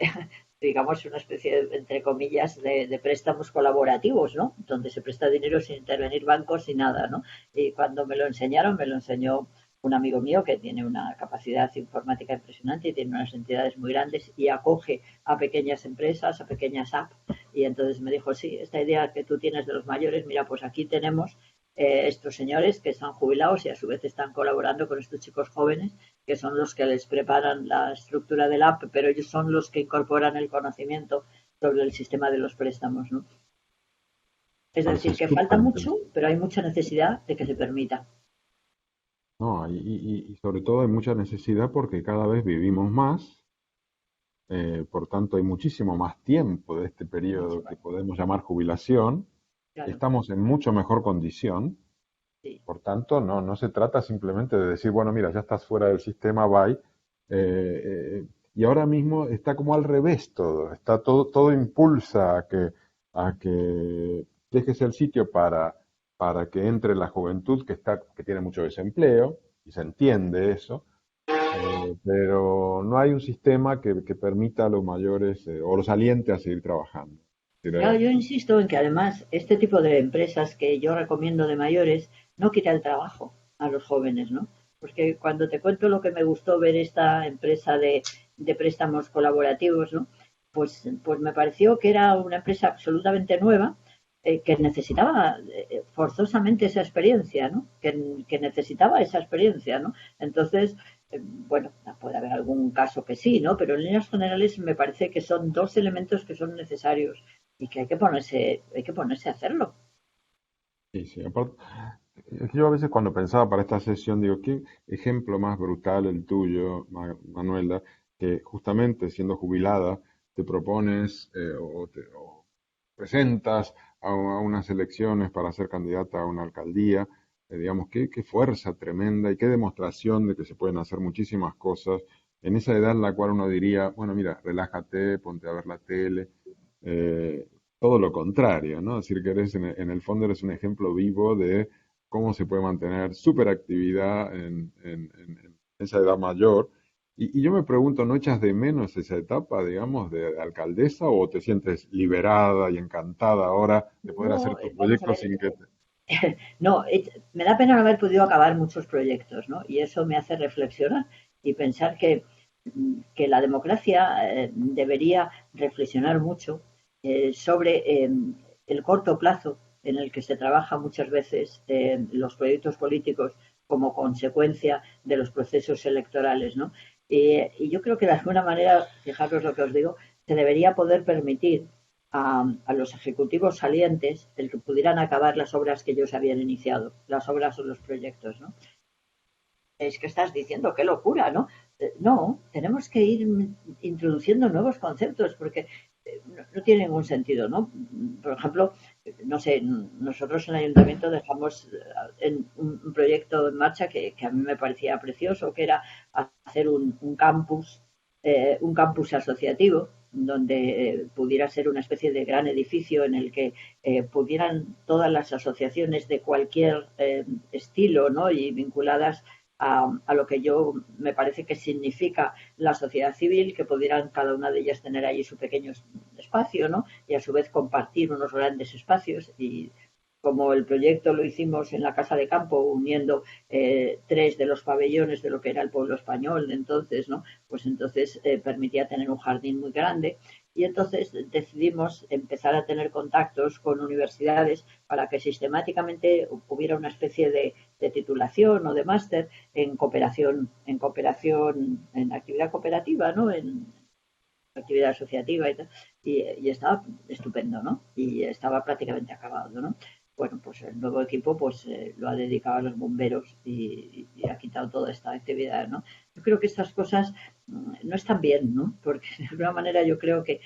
B: digamos, una especie, entre comillas, de préstamos colaborativos, ¿no? Donde se presta dinero sin intervenir bancos y nada, ¿no? Y cuando me lo enseñó un amigo mío que tiene una capacidad informática impresionante y tiene unas entidades muy grandes y acoge a pequeñas empresas, a pequeñas apps. Y entonces me dijo, sí, esta idea que tú tienes de los mayores, mira, pues aquí tenemos estos señores que están jubilados y a su vez están colaborando con estos chicos jóvenes, que son los que les preparan la estructura del app, pero ellos son los que incorporan el conocimiento sobre el sistema de los préstamos, ¿no? Es
A: Parece
B: decir, que
A: súper
B: falta mucho,
A: interesante.
B: pero hay mucha necesidad de que se permita.
A: No, y sobre todo hay mucha necesidad porque cada vez vivimos más, por tanto hay muchísimo más tiempo de este
B: Mucho
A: periodo que
B: más.
A: podemos llamar jubilación,
B: Claro,
A: estamos en mucho mejor condición,
B: sí.
A: por tanto no se trata simplemente de decir, bueno, mira, ya estás fuera del sistema, bye, y ahora mismo está como al revés todo, todo impulsa a que dejes el sitio para que entre la juventud que tiene mucho desempleo, y se entiende eso, pero no hay un sistema que permita a los mayores o los aliente a seguir trabajando. Es decir,
B: Claro, yo insisto en que además este tipo de empresas que yo recomiendo de mayores no quita el trabajo a los jóvenes, ¿no? Porque cuando te cuento lo que me gustó ver esta empresa de préstamos colaborativos, ¿no? Pues me pareció que era una empresa absolutamente nueva, que necesitaba forzosamente esa experiencia, ¿no? Que necesitaba esa experiencia, ¿no? Entonces, bueno, puede haber algún caso que sí, ¿no? Pero en líneas generales me parece que son dos elementos que son necesarios y que hay que ponerse a hacerlo.
A: sí, sí, aparte, es que yo a veces cuando pensaba para esta sesión digo, qué ejemplo más brutal el tuyo, Manuela, que justamente siendo jubilada te propones o presentas a unas elecciones para ser candidata a una alcaldía. Digamos, qué fuerza tremenda y qué demostración de que se pueden hacer muchísimas cosas en esa edad en la cual uno diría, bueno, mira, relájate, ponte a ver la tele. eh, Todo lo contrario, ¿no? Es decir, que en el fondo eres un ejemplo vivo de cómo se puede mantener superactividad en esa edad mayor. Y yo me pregunto, ¿no echas de menos esa etapa, digamos, de alcaldesa o te sientes liberada y encantada ahora de poder hacer
B: No,
A: tus
B: vamos a
A: proyectos
B: ver,
A: sin que te...
B: no, me da pena no haber podido acabar muchos proyectos, ¿no? Y eso me hace reflexionar y pensar que la democracia debería reflexionar mucho sobre el corto plazo en el que se trabaja muchas veces los proyectos políticos como consecuencia de los procesos electorales, ¿no? Y yo creo que de alguna manera, fijaros lo que os digo, se debería poder permitir a los ejecutivos salientes el que pudieran acabar las obras que ellos habían iniciado, las obras o los proyectos, ¿no? Es que estás diciendo, qué locura, ¿no? No, tenemos que ir introduciendo nuevos conceptos porque no tiene ningún sentido, ¿no? Por ejemplo, no sé, nosotros en el ayuntamiento dejamos un proyecto en marcha que a mí me parecía precioso, que era hacer un campus asociativo donde pudiera ser una especie de gran edificio en el que pudieran todas las asociaciones de cualquier estilo, ¿no? Y vinculadas a lo que yo me parece que significa la sociedad civil, que pudieran cada una de ellas tener allí su pequeño espacio, ¿no? Y a su vez compartir unos grandes espacios y como el proyecto lo hicimos en la Casa de Campo, uniendo tres de los pabellones de lo que era el pueblo español de entonces, ¿no? Pues entonces permitía tener un jardín muy grande y entonces decidimos empezar a tener contactos con universidades para que sistemáticamente hubiera una especie de titulación o de máster en actividad cooperativa, ¿no? En actividad asociativa y estaba estupendo, ¿no? Y estaba prácticamente acabado, ¿no? Bueno, pues el nuevo equipo pues lo ha dedicado a los bomberos y ha quitado toda esta actividad, ¿no? Yo creo que estas cosas no están bien, ¿no? Porque de alguna manera yo creo que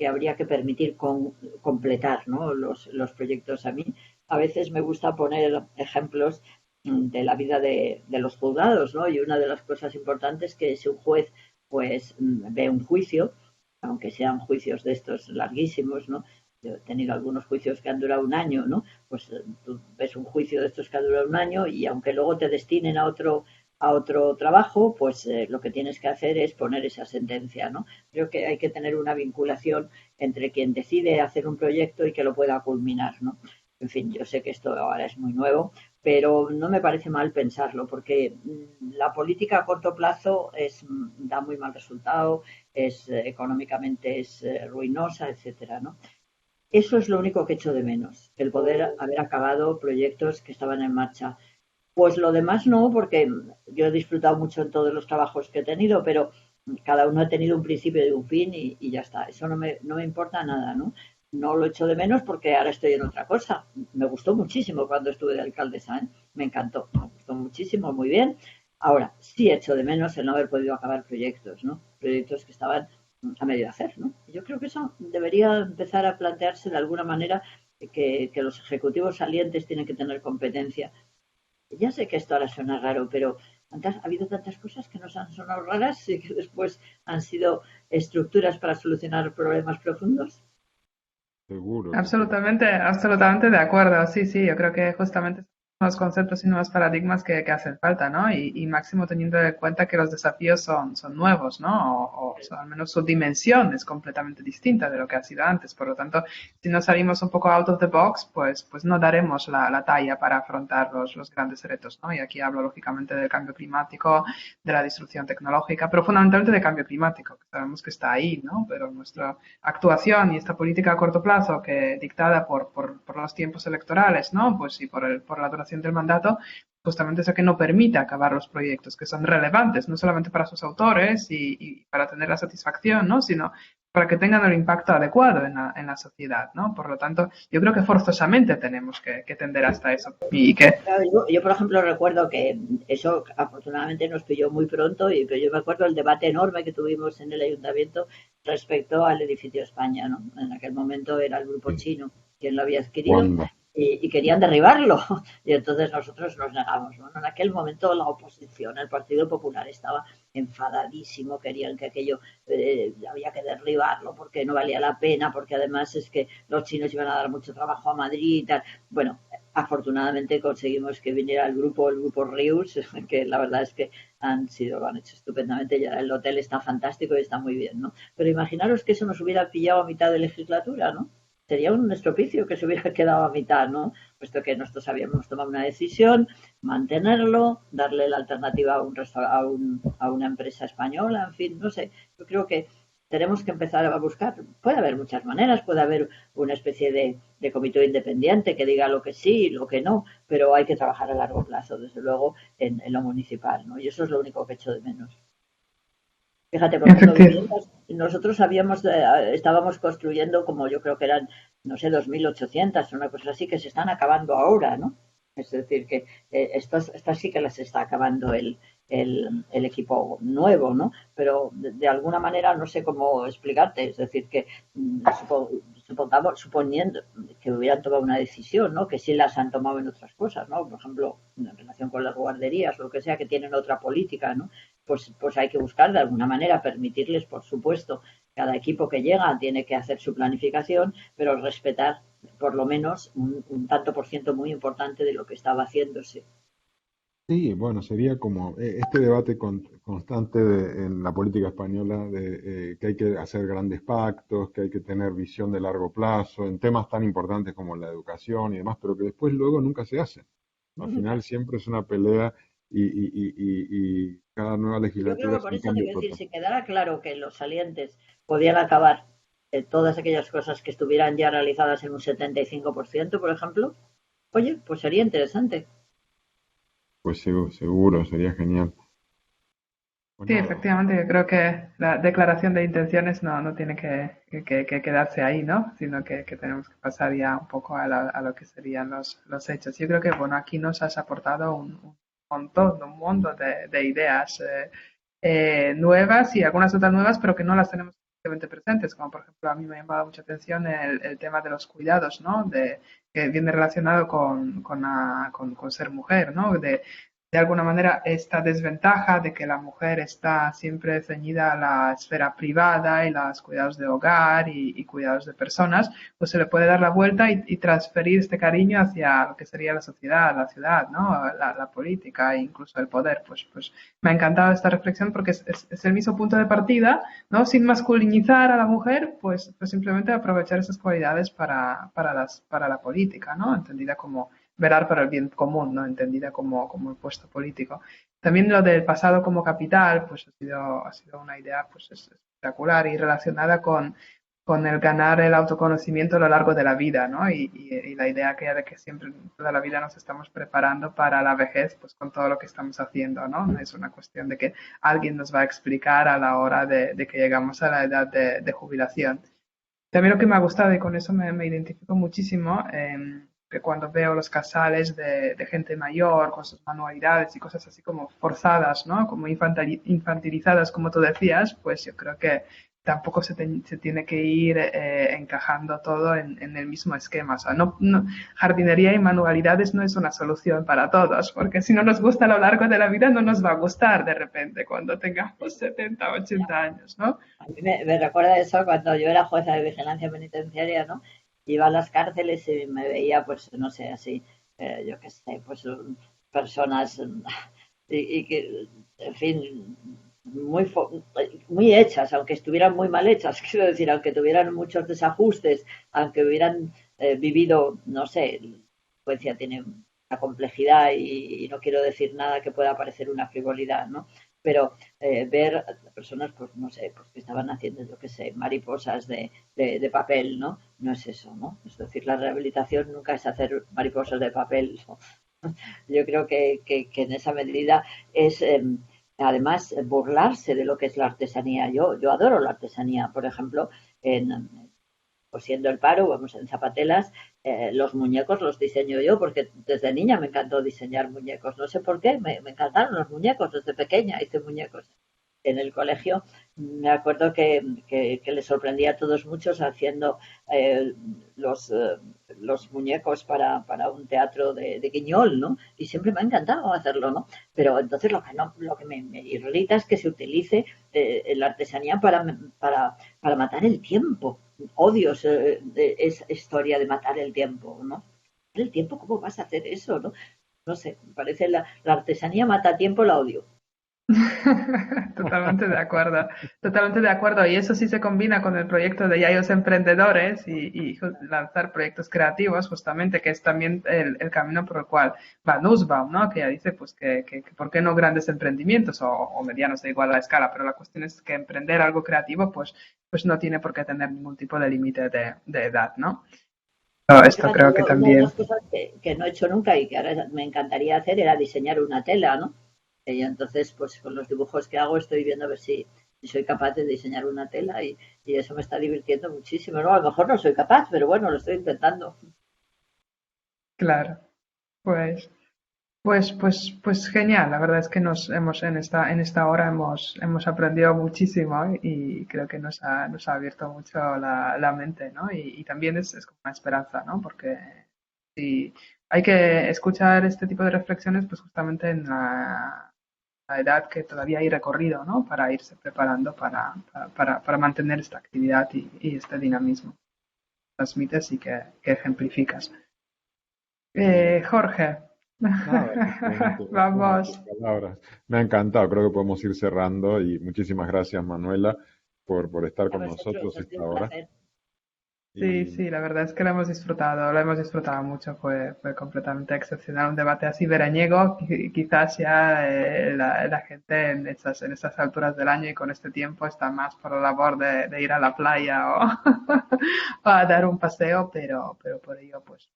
B: habría que permitir completar, ¿no? Los proyectos. A mí a veces me gusta poner ejemplos de la vida de los juzgados, ¿no? Y una de las cosas importantes es que si un juez pues ve un juicio, aunque sean juicios de estos larguísimos, ¿no? Yo he tenido algunos juicios que han durado un año, ¿no? Pues tú ves un juicio de estos que ha durado un año y aunque luego te destinen a otro trabajo, pues lo que tienes que hacer es poner esa sentencia, ¿no? Creo que hay que tener una vinculación entre quien decide hacer un proyecto y que lo pueda culminar, ¿no? En fin, yo sé que esto ahora es muy nuevo, pero no me parece mal pensarlo, porque la política a corto plazo da muy mal resultado, económicamente es ruinosa, etcétera, ¿no? Eso es lo único que echo de menos, el poder haber acabado proyectos que estaban en marcha. Pues lo demás no, porque yo he disfrutado mucho en todos los trabajos que he tenido, pero cada uno ha tenido un principio y un fin y ya está. Eso no me importa nada, ¿no? No lo echo de menos porque ahora estoy en otra cosa. Me gustó muchísimo cuando estuve de alcaldesa, ¿eh? Me encantó, me gustó muchísimo, muy bien. Ahora, sí echo de menos el no haber podido acabar proyectos, ¿no? Proyectos que estaban a medio hacer, ¿no? Yo creo que eso debería empezar a plantearse de alguna manera que los ejecutivos salientes tienen que tener competencia. Ya sé que esto ahora suena raro, pero ha habido tantas cosas que nos han sonado raras y que después han sido estructuras para solucionar problemas profundos.
A: Seguro que sí.
C: Absolutamente, absolutamente de acuerdo. Sí, sí, yo creo que justamente son nuevos conceptos y nuevos paradigmas que hacen falta, ¿no? Y máximo teniendo en cuenta que los desafíos son nuevos, ¿no? Al menos su dimensión es completamente distinta de lo que ha sido antes. Por lo tanto, si no salimos un poco out of the box, pues no daremos la talla para afrontar los grandes retos, ¿no? Y aquí hablo lógicamente del cambio climático, de la disrupción tecnológica, pero fundamentalmente de cambio climático, que sabemos que está ahí, ¿no? Pero nuestra actuación y esta política a corto plazo que dictada por los tiempos electorales, ¿no? Pues y por la duración del mandato, justamente es lo que no permite acabar los proyectos que son relevantes, no solamente para sus autores y para tener la satisfacción, ¿no? Sino para que tengan el impacto adecuado en la sociedad, ¿no? Por lo tanto, yo creo que forzosamente tenemos que tender hasta eso. Y que
B: Claro, yo, por ejemplo, recuerdo que eso afortunadamente nos pilló muy pronto, pero yo me acuerdo del debate enorme que tuvimos en el ayuntamiento respecto al edificio España, ¿no? En aquel momento era el grupo
A: Sí.
B: chino quien lo había adquirido
A: ¿Cuándo?
B: y querían derribarlo. Y entonces nosotros nos negamos. ¿No? En aquel momento la oposición, el Partido Popular, estaba enfadadísimo, querían que aquello había que derribarlo porque no valía la pena, porque además es que los chinos iban a dar mucho trabajo a Madrid y tal. Bueno, afortunadamente conseguimos que viniera el grupo Rius, que la verdad es que lo han hecho estupendamente, ya el hotel está fantástico y está muy bien, ¿no? Pero imaginaros que eso nos hubiera pillado a mitad de legislatura, ¿no? Sería un estropicio que se hubiera quedado a mitad, ¿no? Puesto que nosotros habíamos tomado una decisión, mantenerlo, darle la alternativa a una empresa española, en fin, no sé. Yo creo que tenemos que empezar a buscar. Puede haber muchas maneras, puede haber una especie de comité independiente que diga lo que sí y lo que no, pero hay que trabajar a largo plazo, desde luego, en lo municipal, ¿no? Y eso es lo único que echo de menos. Fíjate, por ejemplo,
C: efectivamente.
B: viviendas, nosotros estábamos construyendo como yo creo que eran, no sé, 2.800, una cosa así, que se están acabando ahora, ¿no? Es decir, que estas sí que las está acabando el equipo nuevo, ¿no? Pero de alguna manera no sé cómo explicarte, es decir, que suponiendo que hubieran tomado una decisión, ¿no? Que sí las han tomado en otras cosas, ¿no? Por ejemplo, en relación con las guarderías o lo que sea, que tienen otra política, ¿no? Pues hay que buscar de alguna manera permitirles, por supuesto, cada equipo que llega tiene que hacer su planificación, pero respetar por lo menos un tanto por ciento muy importante de lo que estaba haciéndose.
A: Sí, bueno, sería como este debate constante en la política española de que hay que hacer grandes pactos, que hay que tener visión de largo plazo en temas tan importantes como la educación y demás, pero que después luego nunca se hacen. Al final siempre es una pelea y cada nueva
B: Yo creo
A: legislatura
B: que
A: es
B: por
A: un
B: eso te
A: cambio
B: voy a decir,
A: total.
B: si quedara claro que los salientes podían acabar todas aquellas cosas que estuvieran ya realizadas en un 75%, por ejemplo, oye, pues sería interesante.
A: Pues seguro, sería genial. Pues
C: Sí,
A: nada,
C: efectivamente, yo creo que la declaración de intenciones no tiene que quedarse ahí, ¿no? Sino que tenemos que pasar ya un poco a lo que serían los hechos. Yo creo que, bueno, aquí nos has aportado un montón, un mundo de ideas nuevas y algunas otras nuevas, pero que no las tenemos suficientemente presentes, como por ejemplo a mí me ha llamado mucha atención el tema de los cuidados, ¿no? Que viene relacionado con ser mujer, ¿no? De alguna manera esta desventaja de que la mujer está siempre ceñida a la esfera privada y los cuidados de hogar y cuidados de personas, pues se le puede dar la vuelta y transferir este cariño hacia lo que sería la sociedad, la ciudad, ¿no? La política e incluso el poder. Pues me ha encantado esta reflexión porque es el mismo punto de partida, ¿no? Sin masculinizar a la mujer, pues simplemente aprovechar esas cualidades para la política, ¿no? Entendida como velar para el bien común, ¿no? Entendida como el puesto político. También lo del pasado como capital, pues ha sido una idea pues espectacular y relacionada con el ganar el autoconocimiento a lo largo de la vida, ¿no? Y la idea que de que siempre toda la vida nos estamos preparando para la vejez, pues con todo lo que estamos haciendo, ¿no? No es una cuestión de que alguien nos va a explicar a la hora de que llegamos a la edad de jubilación. También lo que me ha gustado, y con eso me identifico muchísimo, que cuando veo los casales de gente mayor con sus manualidades y cosas así como forzadas, ¿no? Como infantilizadas, como tú decías, pues yo creo que tampoco se tiene que ir encajando todo en el mismo esquema. O sea, jardinería y manualidades no es una solución para todos, porque si no nos gusta a lo largo de la vida, no nos va a gustar de repente cuando tengamos 70, 80 años, ¿no?
B: A mí me recuerda eso cuando yo era jueza de vigilancia penitenciaria, ¿no? Iba a las cárceles y me veía, pues, no sé, así, yo qué sé, pues personas y que, en fin, muy, muy hechas, aunque estuvieran muy mal hechas, quiero decir, aunque tuvieran muchos desajustes, aunque hubieran vivido, no sé, la delincuencia tiene una complejidad y no quiero decir nada que pueda parecer una frivolidad, ¿no? Pero ver personas, pues no sé, pues que estaban haciendo, yo qué sé, mariposas de papel, ¿no? No es eso, ¿no? Es decir, la rehabilitación nunca es hacer mariposas de papel, ¿no? Yo creo que en esa medida es, además, burlarse de lo que es la artesanía. Yo adoro la artesanía, por ejemplo, cosiendo el paro, vamos en Zapatelas, los muñecos los diseño yo, porque desde niña me encantó diseñar muñecos. No sé por qué, me encantaron los muñecos, desde pequeña hice muñecos. En el colegio me acuerdo que les sorprendía a todos muchos haciendo eh, los, eh, los muñecos para un teatro de Guiñol, ¿no? Y siempre me ha encantado hacerlo, ¿no? Pero entonces lo que me irrita es que se utilice la artesanía para matar el tiempo. Odio esa historia de matar el tiempo, ¿no? El tiempo, ¿cómo vas a hacer eso, no? No sé, me parece la artesanía mata tiempo, la odio.
C: Totalmente de acuerdo, totalmente de acuerdo. Y eso sí se combina con el proyecto de Yayos Emprendedores lanzar proyectos creativos, justamente, que es también el camino por el cual va Nussbaum, ¿no? Que ya dice, pues, que por qué no grandes emprendimientos o medianos, da igual la escala, pero la cuestión es que emprender algo creativo, pues no tiene por qué tener ningún tipo de límite de edad, ¿no? Pero esto
B: Fíjate,
C: creo que
B: yo una de
C: también.
B: las cosas que no he hecho nunca y que ahora me encantaría hacer era diseñar una tela, ¿no? Y entonces, pues con los dibujos que hago estoy viendo a ver si soy capaz de diseñar una tela y eso me está divirtiendo muchísimo, ¿no? A lo mejor no soy capaz, pero bueno, lo estoy intentando.
C: Claro, pues. Pues genial, la verdad es que nos hemos en esta hora hemos aprendido muchísimo y creo que nos ha abierto mucho la mente, ¿no? Y también es como una esperanza, ¿no? Porque si hay que escuchar este tipo de reflexiones, pues justamente en la edad que todavía hay recorrido, ¿no? Para irse preparando para mantener esta actividad y este dinamismo que transmites y que ejemplificas. Jorge,
A: Nada, simplemente unas
C: vamos.
A: palabras. Me ha encantado, creo que podemos ir cerrando y muchísimas gracias, Manuela, por estar
B: A
A: con
B: vosotros,
A: nosotros
B: ha sido
A: esta
B: un
A: hora.
B: placer.
C: Sí,
A: Y
C: sí, la verdad es que lo hemos disfrutado mucho, fue completamente excepcional, un debate así veraniego, quizás ya la gente en estas alturas del año y con este tiempo está más por la labor de ir a la playa o, o a dar un paseo, pero por ello pues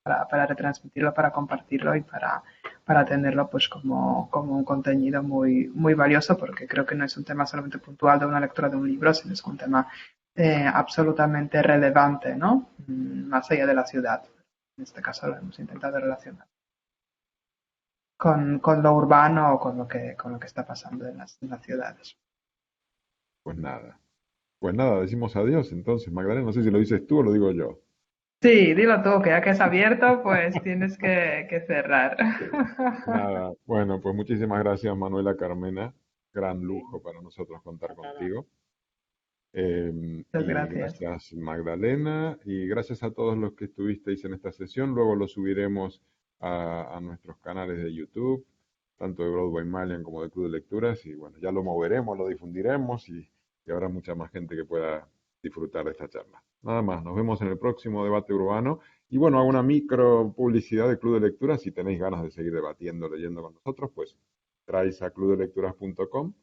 C: para retransmitirlo, para compartirlo y para tenerlo pues como un contenido muy valioso, porque creo que no es un tema solamente puntual de una lectura de un libro, sino es un tema absolutamente relevante, ¿no? Más allá de la ciudad. En este caso lo hemos intentado relacionar con lo urbano o con lo que está pasando en las ciudades.
A: pues nada. Pues nada, decimos adiós entonces, Magdalena. No sé si lo dices tú o lo digo yo.
C: Sí, dilo tú, que ya que es abierto, pues tienes que cerrar.
A: Nada, bueno, pues muchísimas gracias, Manuela Carmena. Gran
B: Sí,
A: lujo para nosotros contar
B: encantada.
A: contigo.
C: Muchas
A: Y
C: gracias.
A: gracias Magdalena y gracias a todos los que estuvisteis en esta sesión. Luego lo subiremos a nuestros canales de YouTube, tanto de Broadway Malian como de Club de Lecturas. Y bueno, ya lo moveremos, lo difundiremos y habrá mucha más gente que pueda disfrutar de esta charla. Nada más, nos vemos en el próximo debate urbano. Y bueno, hago una micro publicidad de Club de Lecturas. Si tenéis ganas de seguir debatiendo, leyendo con nosotros, pues traéis a clubdelecturas.com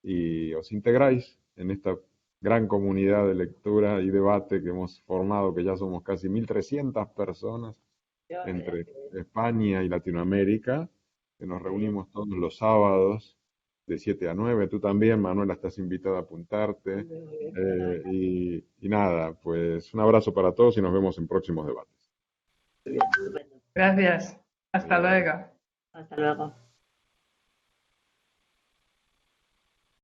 A: y os integráis en esta gran comunidad de lectura y debate que hemos formado, que ya somos casi 1.300 personas entre España y Latinoamérica, que nos reunimos todos los sábados de 7 a 9. Tú también, Manuela, estás invitada a apuntarte. Y nada, pues un abrazo para todos y nos vemos en próximos debates.
C: Gracias. Hasta luego.
B: Hasta luego.